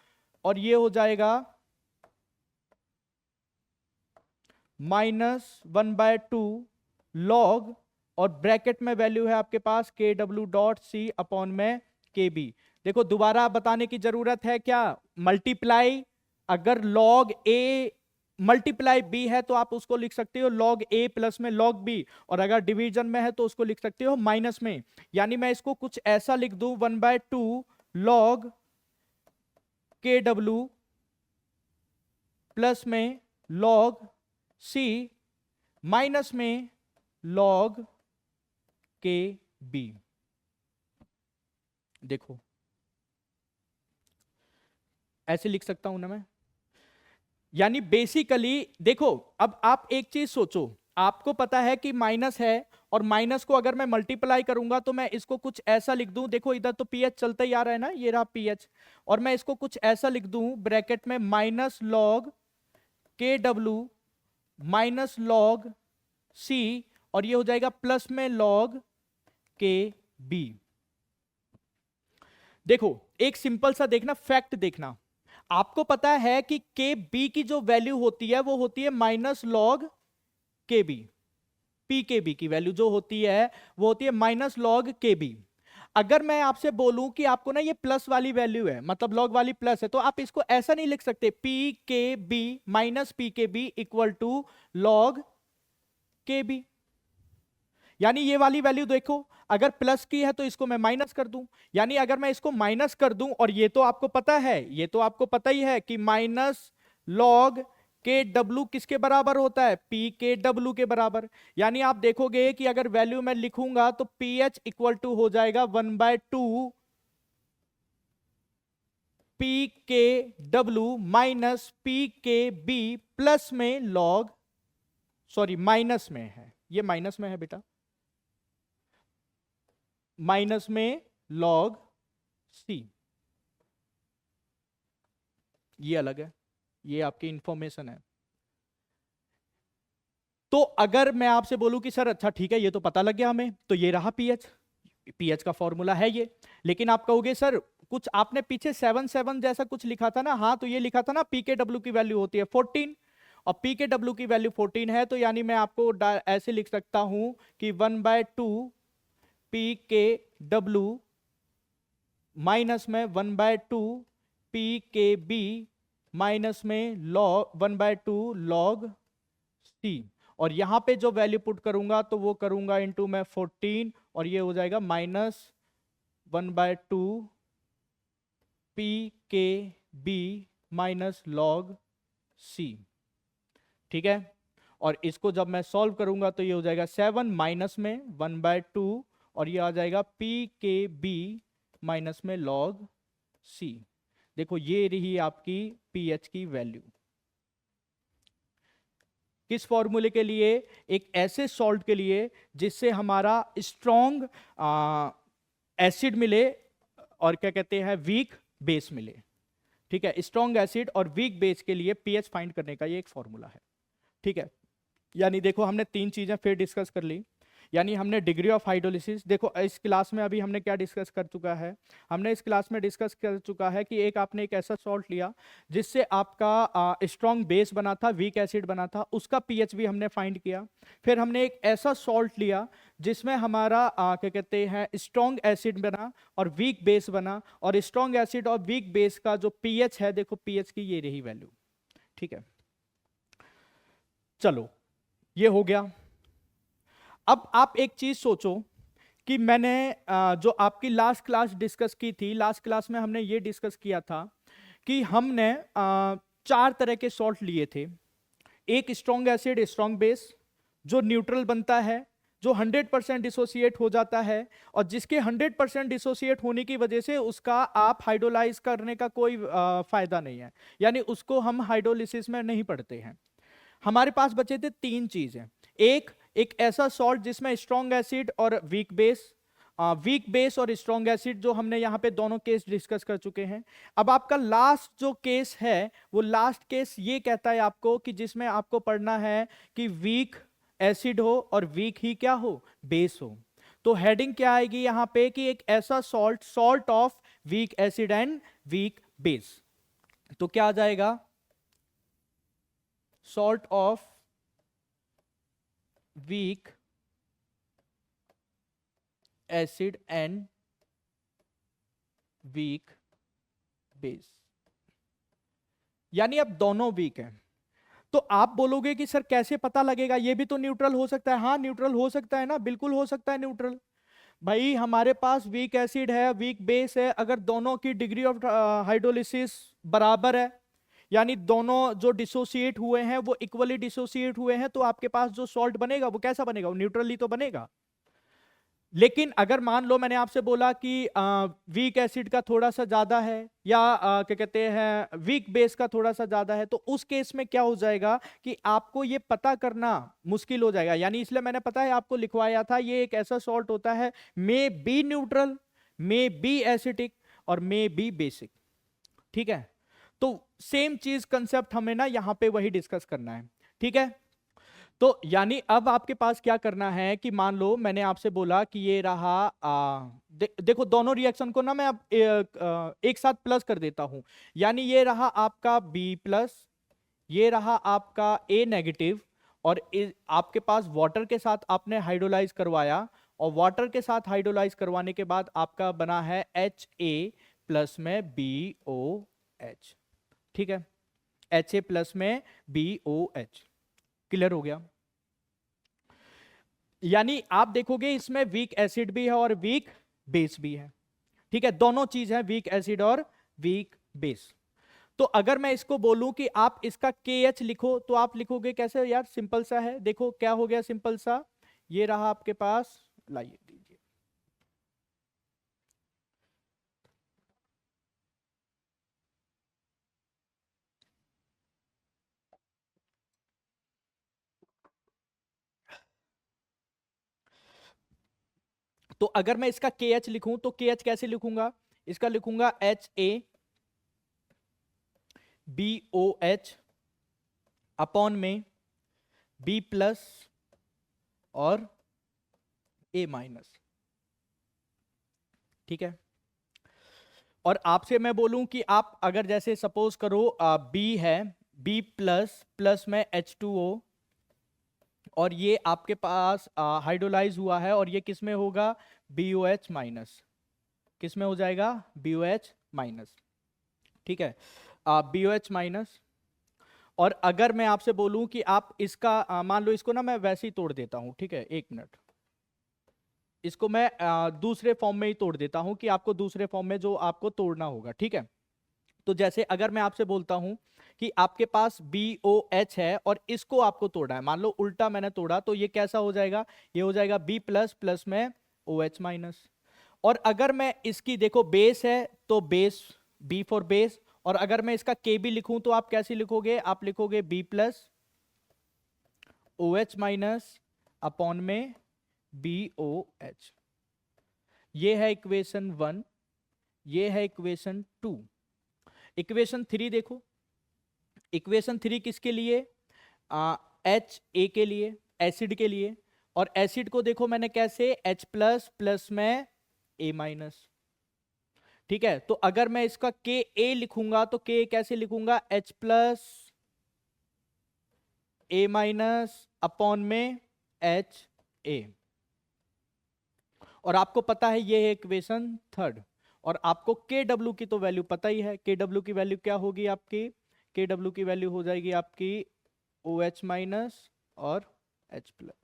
और ये हो जाएगा -1/2 लॉग, और ब्रैकेट में वैल्यू है आपके पास के डब्ल्यू डॉट सी अपॉन में के बी। देखो दोबारा बताने की जरूरत है क्या, मल्टीप्लाई, अगर लॉग ए मल्टीप्लाई बी है तो आप उसको लिख सकते हो लॉग ए प्लस में लॉग बी, और अगर डिवीजन में है तो उसको लिख सकते हो माइनस में। यानी मैं इसको कुछ ऐसा लिख दूं, 1/2 लॉग के डब्ल्यू प्लस में लॉग सी माइनस में लॉग के बी। देखो ऐसे लिख सकता हूं ना मैं, यानी बेसिकली देखो, अब आप एक चीज सोचो, आपको पता है कि माइनस है, और माइनस को अगर मैं मल्टीप्लाई करूंगा तो मैं इसको कुछ ऐसा लिख दूं, देखो इधर तो पीएच चलता ही आ रहा है ना, ये रहा पीएच, और मैं इसको कुछ ऐसा लिख दूं ब्रैकेट में माइनस लॉग के डब्ल्यू माइनस लॉग सी, और ये हो जाएगा प्लस में लॉग के बी। देखो एक सिंपल सा देखना, फैक्ट देखना, आपको पता है कि के बी की जो वैल्यू होती है वो होती है माइनस लॉग के बी। पी के बी की वैल्यू जो होती है वो होती है माइनस लॉग के बी। अगर मैं आपसे बोलूं कि आपको ना ये प्लस वाली वैल्यू है, मतलब लॉग वाली प्लस है, तो आप इसको ऐसा नहीं लिख सकते पी के बी माइनस पी के बी इक्वल टू लॉग के बी। यानी ये वाली वैल्यू देखो, अगर प्लस की है तो इसको मैं माइनस कर दूं, यानी अगर मैं इसको माइनस कर दूं, और ये तो आपको पता है, ये तो आपको पता ही है कि माइनस लॉग के डब्लू किसके बराबर होता है, पी के डब्लू के बराबर। यानी आप देखोगे कि अगर वैल्यू मैं लिखूंगा तो पी एच इक्वल टू हो जाएगा 1/2 पी के डब्लू माइनस पी के बी प्लस में लॉग, सॉरी माइनस में है, ये माइनस में है बेटा, माइनस में लॉग सी। ये अलग है, ये आपकी इंफॉर्मेशन है। तो अगर मैं आपसे बोलूं कि सर अच्छा ठीक है ये तो पता लग गया हमें, तो ये रहा पीएच, पीएच का फॉर्मूला है ये। लेकिन आप कहोगे सर कुछ आपने पीछे 7 जैसा कुछ लिखा था ना, हाँ तो ये लिखा था ना पी के डब्ल्यू की वैल्यू होती है 14, और पी के डब्ल्यू की वैल्यू 14 है, तो यानी मैं आपको ऐसे लिख सकता हूं कि 1/2 पी के डब्ल्यू माइनस में 1/2 पी के बी माइनस में लॉग 1/2 लॉग सी। और यहां पे जो वैल्यू पुट करूंगा तो वो करूंगा इनटू में 14, और ये हो जाएगा माइनस 1/2 पी के बी माइनस लॉग सी। ठीक है, और इसको जब मैं सॉल्व करूंगा तो ये हो जाएगा 7 माइनस में 1/2, और ये आ जाएगा पी के बी माइनस में लॉग सी। देखो ये रही आपकी पीएच की वैल्यू। किस फॉर्मूले के लिए, एक ऐसे सॉल्ट के लिए जिससे हमारा स्ट्रॉन्ग एसिड मिले और क्या कहते हैं वीक बेस मिले। ठीक है, स्ट्रॉन्ग एसिड और वीक बेस के लिए पीएच फाइंड करने का ये एक फॉर्मूला है। ठीक है, यानी देखो हमने 3 चीजें फिर डिस्कस कर ली। यानी हमने डिग्री ऑफ हाइड्रोलिसिस, देखो इस क्लास में अभी हमने क्या डिस्कस कर चुका है, हमने इस क्लास में डिस्कस कर चुका है कि एक आपने एक ऐसा सॉल्ट लिया जिससे आपका स्ट्रॉन्ग बेस बना था, वीक एसिड बना था, उसका पीएच भी हमने फाइंड किया। फिर हमने एक ऐसा सॉल्ट लिया जिसमें हमारा क्या कहते हैं स्ट्रॉन्ग एसिड बना और वीक बेस बना, और स्ट्रॉन्ग एसिड और वीक बेस का जो पीएच है, देखो पीएच की ये रही वैल्यू। ठीक है, चलो ये हो गया। अब आप एक चीज सोचो कि मैंने जो आपकी लास्ट क्लास डिस्कस की थी, लास्ट क्लास में हमने ये डिस्कस किया था कि हमने 4 तरह के सॉल्ट लिए थे। एक स्ट्रॉन्ग एसिड स्ट्रॉन्ग बेस जो न्यूट्रल बनता है, जो 100% डिसोसिएट हो जाता है, और जिसके 100% डिसोसिएट होने की वजह से उसका आप हाइड्रोलाइज करने का कोई फायदा नहीं है, यानी उसको हम हाइड्रोलिसिस में नहीं पढ़ते हैं। हमारे पास बचे थे 3 चीजें। एक ऐसा सॉल्ट जिसमें स्ट्रॉन्ग एसिड और वीक बेस और स्ट्रॉन्ग एसिड, जो हमने यहां पे दोनों केस डिस्कस कर चुके हैं। अब आपका लास्ट जो केस है, वो लास्ट केस ये कहता है आपको कि जिसमें आपको पढ़ना है कि वीक एसिड हो और वीक ही क्या हो, बेस हो। तो हेडिंग क्या आएगी यहां पे कि एक ऐसा salt of weak acid and weak base. तो क्या आ जाएगा, salt of weak acid and weak base. यानी अब दोनों वीक हैं। तो आप बोलोगे कि सर कैसे पता लगेगा, ये भी तो न्यूट्रल हो सकता है। हाँ न्यूट्रल हो सकता है ना, बिल्कुल हो सकता है न्यूट्रल। भाई हमारे पास वीक एसिड है, वीक बेस है, अगर दोनों की डिग्री ऑफ हाइड्रोलिसिस बराबर है, यानी दोनों जो डिसोसिएट हुए हैं वो इक्वली डिसोसिएट हुए हैं, तो आपके पास जो सॉल्ट बनेगा वो कैसा बनेगा, वो न्यूट्रली तो बनेगा। लेकिन अगर मान लो मैंने आपसे बोला कि वीक एसिड का थोड़ा सा ज्यादा है, या क्या कहते हैं वीक बेस का थोड़ा सा ज्यादा है, तो उस केस में क्या हो जाएगा कि आपको ये पता करना मुश्किल हो जाएगा। यानी इसलिए मैंने पता है आपको लिखवाया था, ये एक ऐसा सॉल्ट होता है may be neutral, may be acidic और मे बी बेसिक। ठीक है, तो सेम चीज कंसेप्ट हमें ना यहां पे वही डिस्कस करना है। ठीक है, तो यानी अब आपके पास क्या करना है कि मान लो मैंने आपसे बोला कि ये रहा देखो दोनों रिएक्शन को ना मैं अब एक साथ प्लस कर देता हूं। यानी ये रहा आपका बी प्लस, ये रहा आपका ए नेगेटिव, और आपके पास वाटर के साथ आपने हाइड्रोलाइज करवाया, और वाटर के साथ हाइड्रोलाइज करवाने के बाद आपका बना है एच ए प्लस में बी ओ एच। ठीक है, एच ए प्लस में बी ओ एच। क्लियर हो गया? यानी आप देखोगे इसमें वीक एसिड भी है और वीक बेस भी है। ठीक है, दोनों चीज है, वीक एसिड और वीक बेस। तो अगर मैं इसको बोलूं कि आप इसका KH लिखो, तो आप लिखोगे कैसे यार? सिंपल सा है, देखो क्या हो गया सिंपल सा। ये रहा आपके पास, लाइए दीजिए, तो अगर मैं इसका KH लिखूं तो KH कैसे लिखूंगा? इसका लिखूंगा HABOH अपॉन में B प्लस और A माइनस। ठीक है, और आपसे मैं बोलूं कि आप अगर जैसे सपोज करो B है, B प्लस प्लस में H2O, और ये आपके पास हाइड्रोलाइज हुआ है, और ये किस में होगा? BOH minus. किस में हो जाएगा? BOH minus. ठीक है, BOH माइनस। और अगर मैं आपसे बोलूं कि आप इसका मान लो इसको ना मैं वैसे ही तोड़ देता हूं, ठीक है, एक मिनट, इसको मैं दूसरे फॉर्म में ही तोड़ देता हूं कि आपको दूसरे फॉर्म में जो आपको तोड़ना होगा। ठीक है, तो जैसे अगर मैं आपसे बोलता हूं कि आपके पास BOH है और इसको आपको तोड़ना है, मान लो उल्टा मैंने तोड़ा, तो ये कैसा हो जाएगा? ये हो जाएगा B प्लस प्लस में OH माइनस। और अगर मैं इसकी देखो बेस है तो बेस, B फॉर बेस, और अगर मैं इसका KB लिखूं तो आप कैसे लिखोगे? आप लिखोगे B plus OH minus upon में BOH। ये है इक्वेशन 1, ये है इक्वेशन 2। इक्वेशन 3 देखो, इक्वेशन 3 किसके लिए? HA के लिए, एसिड के लिए। और एसिड को देखो मैंने कैसे? H प्लस प्लस में A माइनस। ठीक है, तो अगर मैं इसका KA लिखूंगा तो K कैसे लिखूंगा? H plus A minus upon में HA। और आपको पता है ये है इक्वेशन 3। और आपको KW की तो वैल्यू पता ही है। KW की वैल्यू क्या होगी आपकी? KW की वैल्यू हो जाएगी आपकी OH माइनस और H प्लस।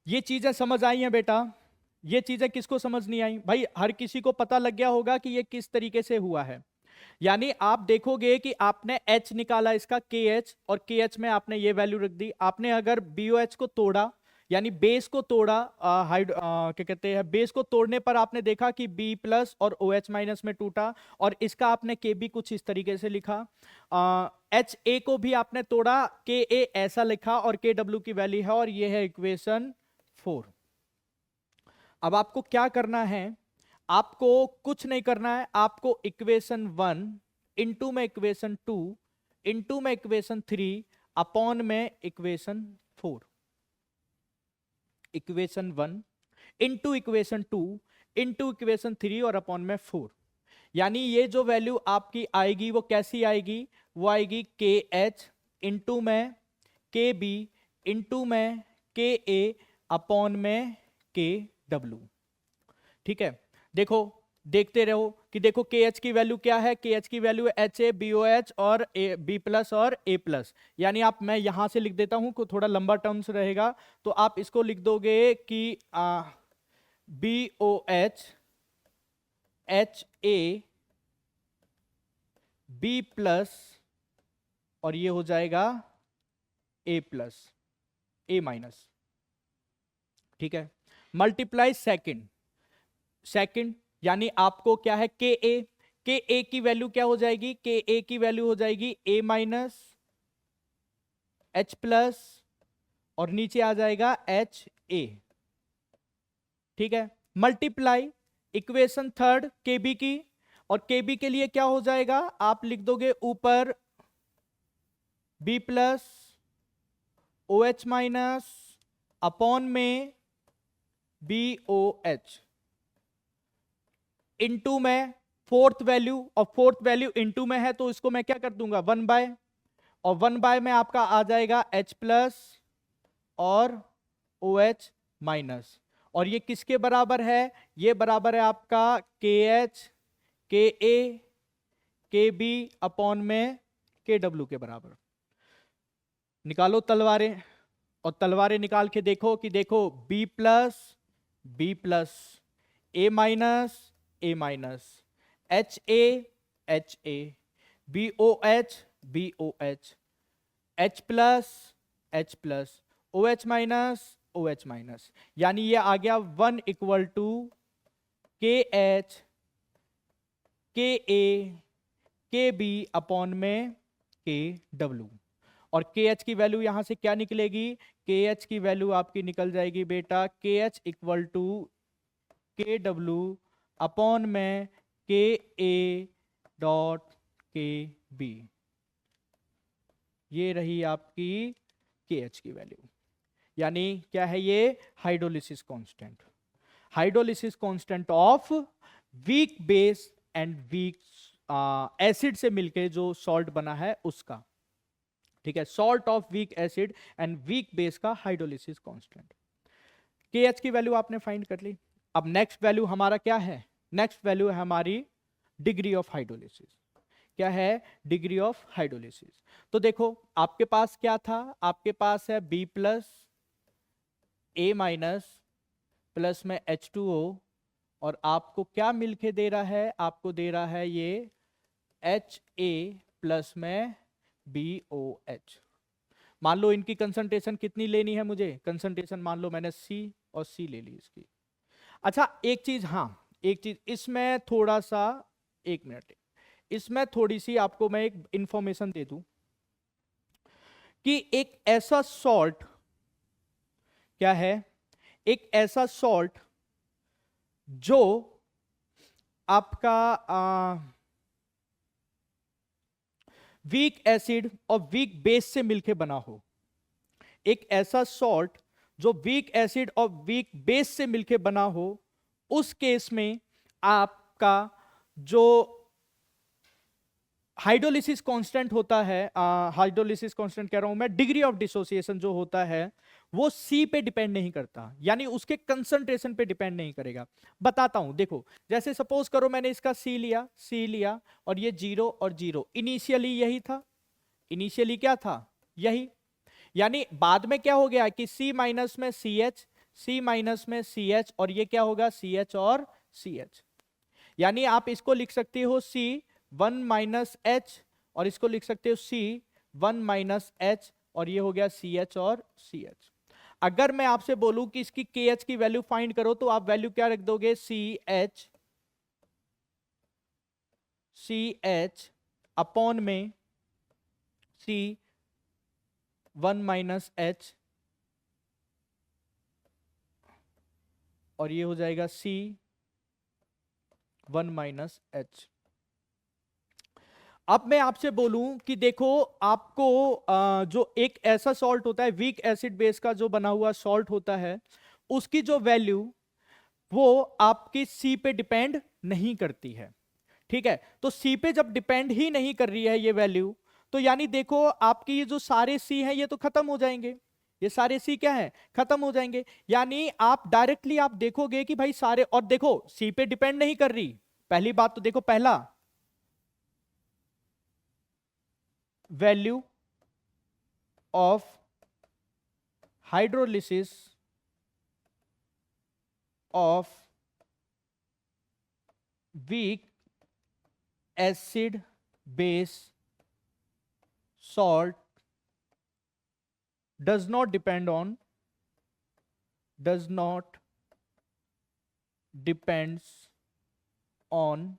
ये चीजें समझ आई हैं बेटा? ये चीजें किसको समझ नहीं आई भाई? हर किसी को पता लग गया होगा कि ये किस तरीके से हुआ है। यानी आप देखोगे कि आपने H निकाला इसका KH, और KH में आपने ये वैल्यू रख दी। आपने अगर BOH को तोड़ा, यानी बेस को तोड़ा, क्या कहते हैं, बेस को तोड़ने पर आपने देखा कि B प्लस और OH माइनस में टूटा, और इसका आपने KB कुछ इस तरीके से लिखा। HA को भी आपने तोड़ा, KA ऐसा लिखा, और KW की वैल्यू है, और ये है इक्वेशन 4। अब आपको क्या करना है? आपको कुछ नहीं करना है, आपको इक्वेशन 1 इंटू में इक्वेशन 2 इंटू में इक्वेशन 3 अपॉन में equation 4। Equation 1 into equation 2 into equation 3 और अपॉन में 4। यानी ये जो वैल्यू आपकी आएगी वो कैसी आएगी? वो आएगी KH इंटू में KB इंटू में KA अपॉन में KW। ठीक है, देखो, देखते रहो कि देखो KH की वैल्यू क्या है? KH की वैल्यू है HABOH और B प्लस और A प्लस। यानी आप, मैं यहां से लिख देता हूं, को थोड़ा लंबा टर्म्स रहेगा, तो आप इसको लिख दोगे कि BOH HA B प्लस, और ये हो जाएगा A प्लस A माइनस। ठीक है, मल्टीप्लाई सेकंड, सेकंड यानी आपको क्या है? के ए की वैल्यू क्या हो जाएगी? के ए की वैल्यू हो जाएगी A माइनस H प्लस, और नीचे आ जाएगा HA। ठीक है, मल्टीप्लाई इक्वेशन 3 KB की, और KB के लिए क्या हो जाएगा? आप लिख दोगे ऊपर B plus OH minus upon में BOH इनटू में फोर्थ वैल्यू, और फोर्थ वैल्यू इनटू में है तो इसको मैं क्या कर दूंगा 1 बाय, और 1 बाय में आपका आ जाएगा H प्लस और OH माइनस, और ये किसके बराबर है, ये बराबर है आपका KH KA KB अपॉन में KW के बराबर। निकालो तलवारें, और तलवारें निकाल के देखो कि देखो B plus A minus HA BOH H plus OH minus, यानी ये आ गया 1 equal to KH KA KB upon में KW। और KH की वैल्यू यहां से क्या निकलेगी, KH की वैल्यू आपकी निकल जाएगी बेटा KH equal to KW upon में KA डॉट KB। ये रही आपकी KH की वैल्यू, यानी क्या है ये hydrolysis constant, hydrolysis constant of weak base and weak acid से मिलके जो सॉल्ट बना है उसका, ठीक है, salt of weak acid and weak base का हाइड्रोलिसिस कांस्टेंट। KH की वैल्यू आपने फाइंड कर ली। अब नेक्स्ट वैल्यू हमारा क्या है, नेक्स्ट वैल्यू है हमारी डिग्री ऑफ हाइड्रोलिसिस। क्या है, डिग्री ऑफ हाइड्रोलिसिस। तो देखो आपके पास क्या था, आपके पास है B plus A minus plus में H2O, और आपको क्या मिलके दे रहा है, आपको दे रहा है ये HA प्लस में BOH। मान लो इनकी कंसंट्रेशन कितनी लेनी है मुझे, कंसंट्रेशन मान लो मैंने C और C ले ली इसकी। अच्छा एक चीज, हाँ एक चीज इसमें थोड़ा सा, एक मिनट, इसमें थोड़ी सी आपको मैं एक इंफॉर्मेशन दे दूं कि एक ऐसा सॉल्ट, क्या है, एक ऐसा सॉल्ट जो आपका वीक एसिड और वीक बेस से मिलके बना हो, एक ऐसा सॉल्ट जो वीक एसिड और वीक बेस से मिलके बना हो, उस केस में आपका जो हाइड्रोलिसिस कांस्टेंट होता है, हाइड्रोलिसिस कांस्टेंट कह रहा हूं मैं, डिग्री ऑफ डिसोसिएशन जो होता है वो C पे डिपेंड नहीं करता, यानी उसके कंसंट्रेशन पे डिपेंड नहीं करेगा। बताता हूं, देखो जैसे सपोज करो मैंने इसका C लिया और ये 0 और 0, इनिशियली यही था, इनिशियली क्या था, यही, यानी बाद में क्या हो गया कि C माइनस में CH, C माइनस में CH, और ये क्या होगा CH और CH, यानी आप इसको लिख सकते हो C1 माइनस H, और इसको लिख सकते हो C1 माइनस H, और ये हो गया CH और CH। अगर मैं आपसे बोलूं कि इसकी KH की वैल्यू फाइंड करो, तो आप वैल्यू क्या रख दोगे, CH अपॉन में C1 माइनस H, और ये हो जाएगा C1 माइनस H। अब मैं आपसे बोलूं कि देखो आपको जो एक ऐसा सॉल्ट होता है, वीक एसिड बेस का जो बना हुआ सॉल्ट होता है, उसकी जो वैल्यू वो आपकी C पे डिपेंड नहीं करती है, ठीक है। तो C पे जब डिपेंड ही नहीं कर रही है ये वैल्यू, तो यानी देखो आपकी ये जो सारे C हैं ये तो खत्म हो जाएंगे, ये सारे C क्या है, खत्म हो जाएंगे, यानी आप डायरेक्टली आप देखोगे कि भाई सारे, और देखो C पे डिपेंड नहीं कर रही, पहली बात तो देखो, पहला value of hydrolysis of weak acid base salt does not depends on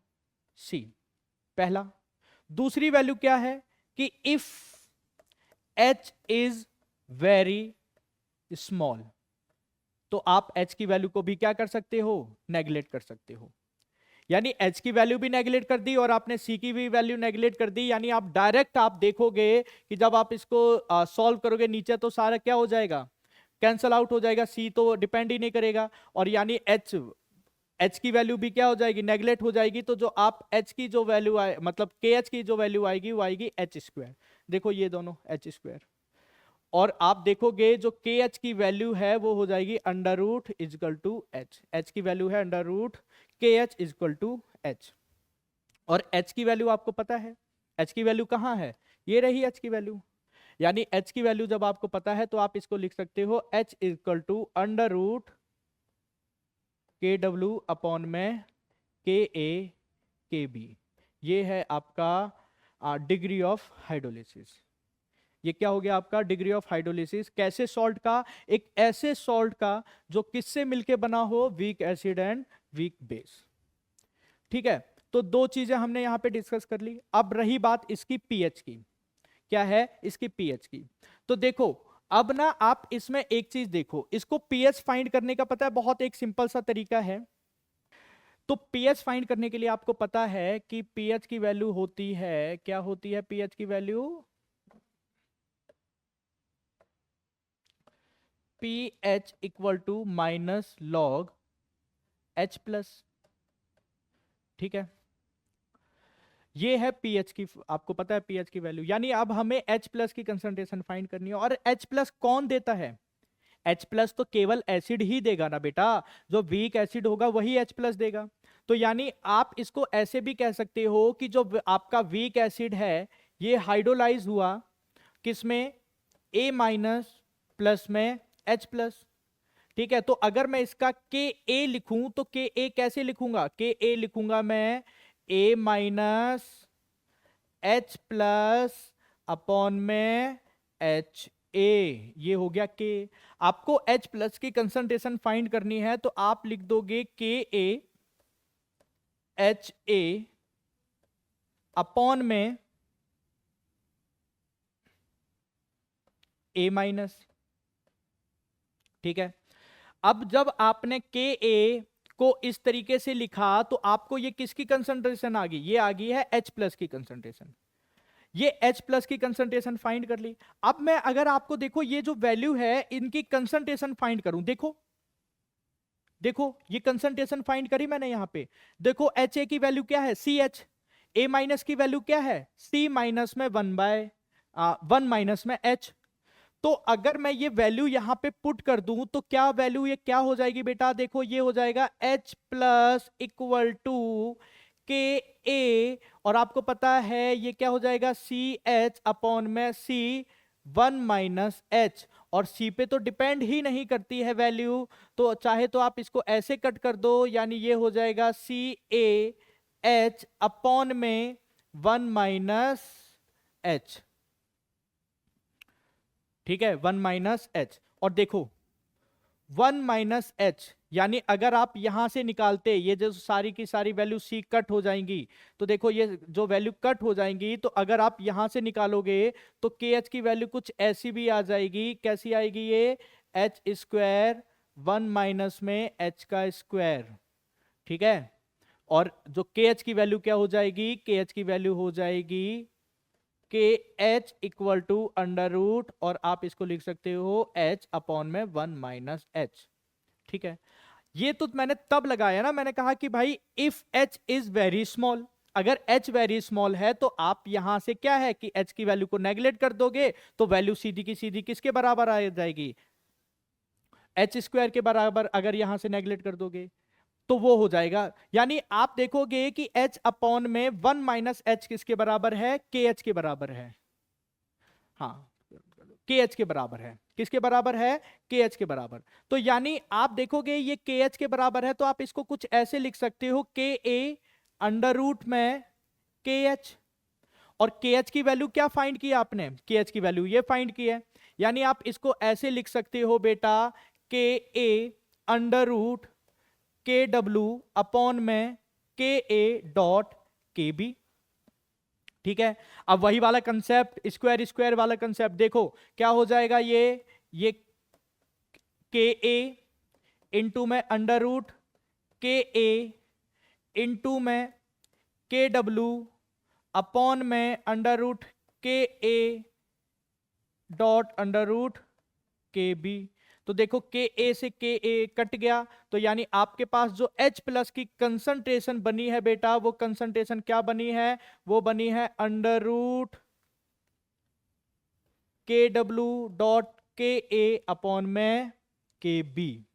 C, पहला। दूसरी वैल्यू क्या है कि if H is very small, तो आप H की वैल्यू को भी क्या कर सकते हो, नेग्लेक्ट कर सकते हो, यानी h की वैल्यू भी नेगलेक्ट कर दी और आपने c की भी वैल्यू नेगलेक्ट कर दी, यानी आप डायरेक्ट आप देखोगे कि जब आप इसको सॉल्व करोगे नीचे तो सारा क्या हो जाएगा, कैंसल आउट हो जाएगा, c तो डिपेंड ही नहीं करेगा, और यानी h की वैल्यू भी क्या हो जाएगी, नेगलेक्ट हो जाएगी। तो जो आप h की जो वैल्यू आए मतलब kh की जो वैल्यू आएगी वो आएगी h स्क्वायर। देखो ये दोनों h स्क्वायर, और आप देखोगे जो kh की वैल्यू है वो हो जाएगी under root equal to h की वैल्यू है under root kh equal to h। और h की वैल्यू आपको पता है, h की वैल्यू कहाँ है, ये रही h की वैल्यू। यानी h की वैल्यू जब आपको पता है तो आप इसको लिख सकते हो h equal to under root K W upon में के ए के बी। ये है आपका डिग्री ऑफ हाइड्रोलिसिस। ये क्या हो गया आपका डिग्री ऑफ हाइड्रोलिसिस। कैसे सॉल्ट का, एक ऐसे सॉल्ट का जो किससे मिलके बना हो, weak acid and weak base. ठीक है, तो दो चीजें हमने यहां पे डिस्कस कर ली। अब रही बात इसकी पीएच की, क्या है इसकी पीएच की। तो देखो अब ना आप इसमें एक चीज देखो, इसको पीएच फाइंड करने का पता है, बहुत एक सिंपल सा तरीका है। तो पीएच फाइंड करने के लिए आपको पता है कि पीएच की वैल्यू होती है, क्या होती है पीएच की value, pH equal to minus log H plus. ठीक है, ये है पीएच की, आपको पता है पीएच की वैल्यू। यानी अब हमें H प्लस की कंसंट्रेशन फाइंड करनी है। और H प्लस कौन देता है, H प्लस तो केवल एसिड ही देगा ना बेटा, जो वीक एसिड होगा वही H प्लस देगा। तो यानी आप इसको ऐसे भी कह सकते हो कि जो आपका वीक एसिड है ये हाइड्रोलाइज हुआ किसमें, A माइनस प्लस में H प्लस। ठीक है, तो अगर मैं इसका के ए लिखूं तो के ए कैसे लिखूंगा, के ए लिखूंगा मैं A minus H plus upon में एच ए, ये हो गया के। आपको H प्लस की कंसंट्रेशन फाइंड करनी है तो आप लिख दोगे के ए एच ए अपॉन में A माइनस। ठीक है, अब जब आपने के ए को इस तरीके से लिखा तो आपको ये किसकी कंसंट्रेशन आ गई, ये आ गई है H प्लस की कंसंट्रेशन। ये H प्लस की कंसंट्रेशन फाइंड कर ली। अब मैं अगर आपको देखो ये जो वैल्यू है इनकी कंसंट्रेशन फाइंड करूं, देखो देखो ये कंसंट्रेशन फाइंड करी मैंने यहां पे। देखो एच ए की वैल्यू क्या है, सी एच। ए माइनस की वैल्यू क्या है, सी माइनस में 1 माइनस में एच। तो अगर मैं ये वैल्यू यहां पे पुट कर दूं तो क्या वैल्यू ये क्या हो जाएगी बेटा, देखो ये हो जाएगा H प्लस इक्वल टू के ए, और आपको पता है ये क्या हो जाएगा सी एच अपॉन में सी 1 - H, और सी पे तो डिपेंड ही नहीं करती है वैल्यू, तो चाहे तो आप इसको ऐसे कट कर दो, यानी ये हो जाएगा सी ए एच अपॉन में 1 - H। ठीक है, 1 - H। और देखो 1 - H, यानी अगर आप यहां से निकालते ये जो सारी की सारी वैल्यू सी कट हो जाएंगी, तो देखो ये जो वैल्यू कट हो जाएंगी तो अगर आप यहां से निकालोगे तो के एच की वैल्यू कुछ ऐसी भी आ जाएगी, कैसी आएगी ये, एच स्क्वायर 1 माइनस में एच का स्क्वायर। ठीक है, और जो के एच की वैल्यू क्या हो जाएगी, के एच की वैल्यू हो जाएगी K H equal to under root, और आप इसको लिख सकते हो एच अपॉन में 1 - H। ठीक है, ये तो मैंने तब लगाया ना, मैंने कहा कि भाई if H is very small, अगर एच वेरी स्मॉल है तो आप यहां से क्या है कि एच की वैल्यू को नेगलेक्ट कर दोगे तो वैल्यू सीधी की सीधी किसके बराबर आ जाएगी, एच स्क्वायर के बराबर। अगर यहां से नेगलेक्ट कर दोगे तो वो हो जाएगा, यानी आप देखोगे कि H अपॉन में 1 - H किसके बराबर है, के एच के बराबर है। हाँ, के एच के बराबर है, किसके बराबर है, के एच के बराबर। तो यानी आप देखोगे ये के एच के बराबर है तो आप इसको कुछ ऐसे लिख सकते हो के ए अंडर रूट में के एच। और के एच की वैल्यू क्या फाइंड की आपने, के एच की वैल्यू ये फाइंड की है, यानी आप इसको ऐसे लिख सकते हो बेटा के A under root K W upon में के ए डॉट के बी। ठीक है, अब वही वाला कंसेप्ट, स्क्वायर स्क्वायर वाला कंसेप्ट, देखो क्या हो जाएगा, ये के ए इंटू में अंडर रूट के ए इनटू में के डब्ल्यू अपॉन में अंडर रूट के ए डॉट अंडर रूट के बी। तो देखो के ए से के ए कट गया, तो यानी आपके पास जो H प्लस की कंसंट्रेशन बनी है बेटा, वो कंसंट्रेशन क्या बनी है, वो बनी है under root K W dot के ए अपॉन में के बी।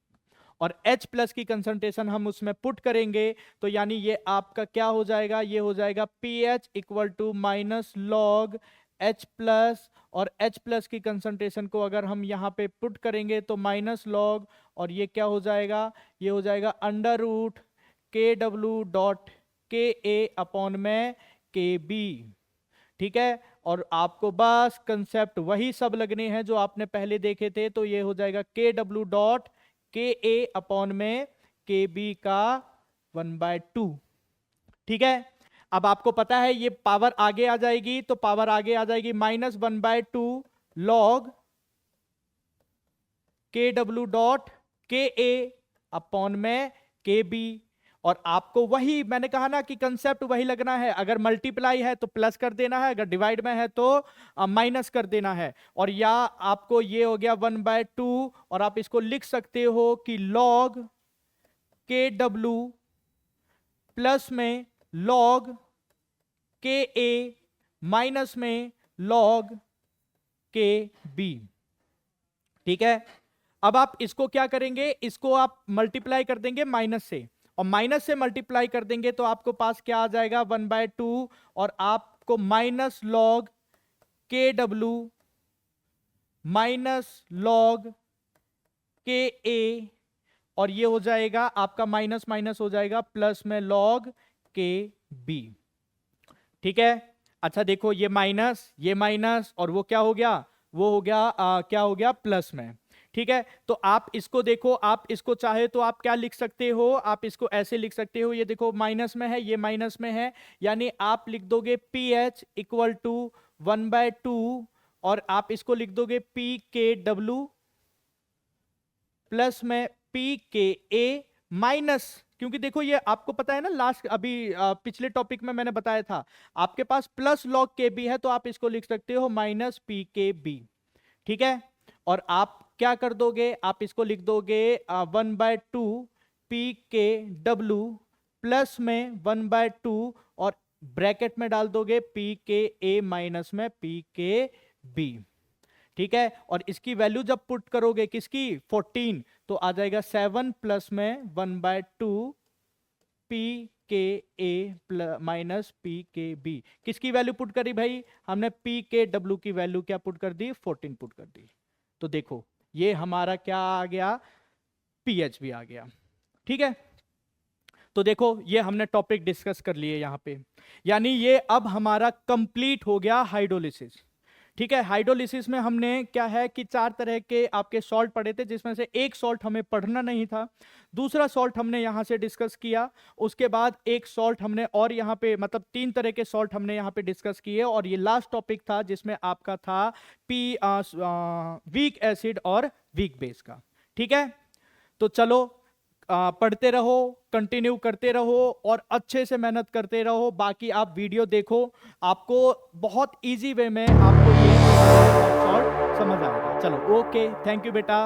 और H प्लस की कंसंट्रेशन हम उसमें पुट करेंगे, तो यानी ये आपका क्या हो जाएगा, ये हो जाएगा pH equal to minus log H plus, और H प्लस की कंसंट्रेशन को अगर हम यहाँ पे पुट करेंगे तो माइनस लॉग, और ये क्या हो जाएगा, ये हो जाएगा under root K W dot के ए अपॉन में के बी। ठीक है, और आपको बस कंसेप्ट वही सब लगने हैं जो आपने पहले देखे थे, तो ये हो जाएगा के डब्ल्यू डॉट के ए अपॉन में के बी का 1/2। ठीक है, अब आपको पता है ये पावर आगे आ जाएगी, तो पावर आगे आ जाएगी -1/2 लॉग के डब्ल्यू डॉट के ए अपॉन में के बी। और आपको वही मैंने कहा ना कि कंसेप्ट वही लगना है, अगर मल्टीप्लाई है तो प्लस कर देना है, अगर डिवाइड में है तो माइनस कर देना है। और या आपको ये हो गया 1/2, और आप इसको लिख सकते हो कि लॉग के डब्ल्यू प्लस में लॉग के ए माइनस में लॉग के बी। ठीक है, अब आप इसको क्या करेंगे, इसको आप मल्टीप्लाई कर देंगे माइनस से, और माइनस से मल्टीप्लाई कर देंगे तो आपको पास क्या आ जाएगा 1/2, और आपको माइनस लॉग के डब्ल्यू माइनस लॉग के ए, और ये हो जाएगा आपका माइनस माइनस हो जाएगा प्लस में लॉग के बी। ठीक है, अच्छा देखो ये माइनस और वो क्या हो गया, वो हो गया क्या हो गया प्लस में। ठीक है, तो आप इसको देखो, आप इसको चाहे तो आप क्या लिख सकते हो, आप इसको ऐसे लिख सकते हो, ये देखो माइनस में है, ये माइनस में है, यानी आप लिख दोगे pH इक्वल टू 1/2, और आप इसको लिख दोगे पी के डब्ल्यू प्लस में पी के ए माइनस, क्योंकि देखो ये आपको पता है ना, लास्ट अभी पिछले टॉपिक में मैंने बताया था, आपके पास प्लस लॉग के बी है, तो आप इसको लिख सकते हो माइनस पी के बी। ठीक है, और आप क्या कर दोगे, आप इसको लिख दोगे 1/2 पी के डब्ल्यू प्लस में 1/2, और ब्रैकेट में डाल दोगे पी के ए माइनस में पी के बी। ठीक है, और इसकी वैल्यू जब पुट करोगे किसकी 14, तो आ जाएगा 7 प्लस में 1/2 पी के ए माइनस पी के बी। किसकी वैल्यू पुट करी भाई, हमने पी के डब्ल्यू की वैल्यू क्या पुट कर दी, 14 पुट कर दी। तो देखो ये हमारा क्या आ गया, पीएच भी आ गया। ठीक है, तो देखो ये हमने टॉपिक डिस्कस कर लिए यहां पे, यानी ये अब हमारा कंप्लीट हो गया हाइड्रोलिसिस। ठीक है, हाइड्रोलिसिस में हमने क्या है कि 4 तरह के आपके सॉल्ट पढ़े थे, जिसमें से एक सॉल्ट हमें पढ़ना नहीं था, दूसरा सॉल्ट हमने यहां से डिस्कस किया, उसके बाद एक सॉल्ट हमने और यहां पे मतलब 3 तरह के सॉल्ट हमने यहां पे डिस्कस किए, और ये लास्ट टॉपिक था जिसमें आपका था वीक एसिड और वीक बेस का। ठीक है, तो चलो पढ़ते रहो, कंटिन्यू करते रहो, और अच्छे से मेहनत करते रहो। बाकी आप वीडियो देखो, आपको बहुत इजी वे में आपको ये सॉल्व समझ आएगा। चलो ओके, थैंक यू बेटा।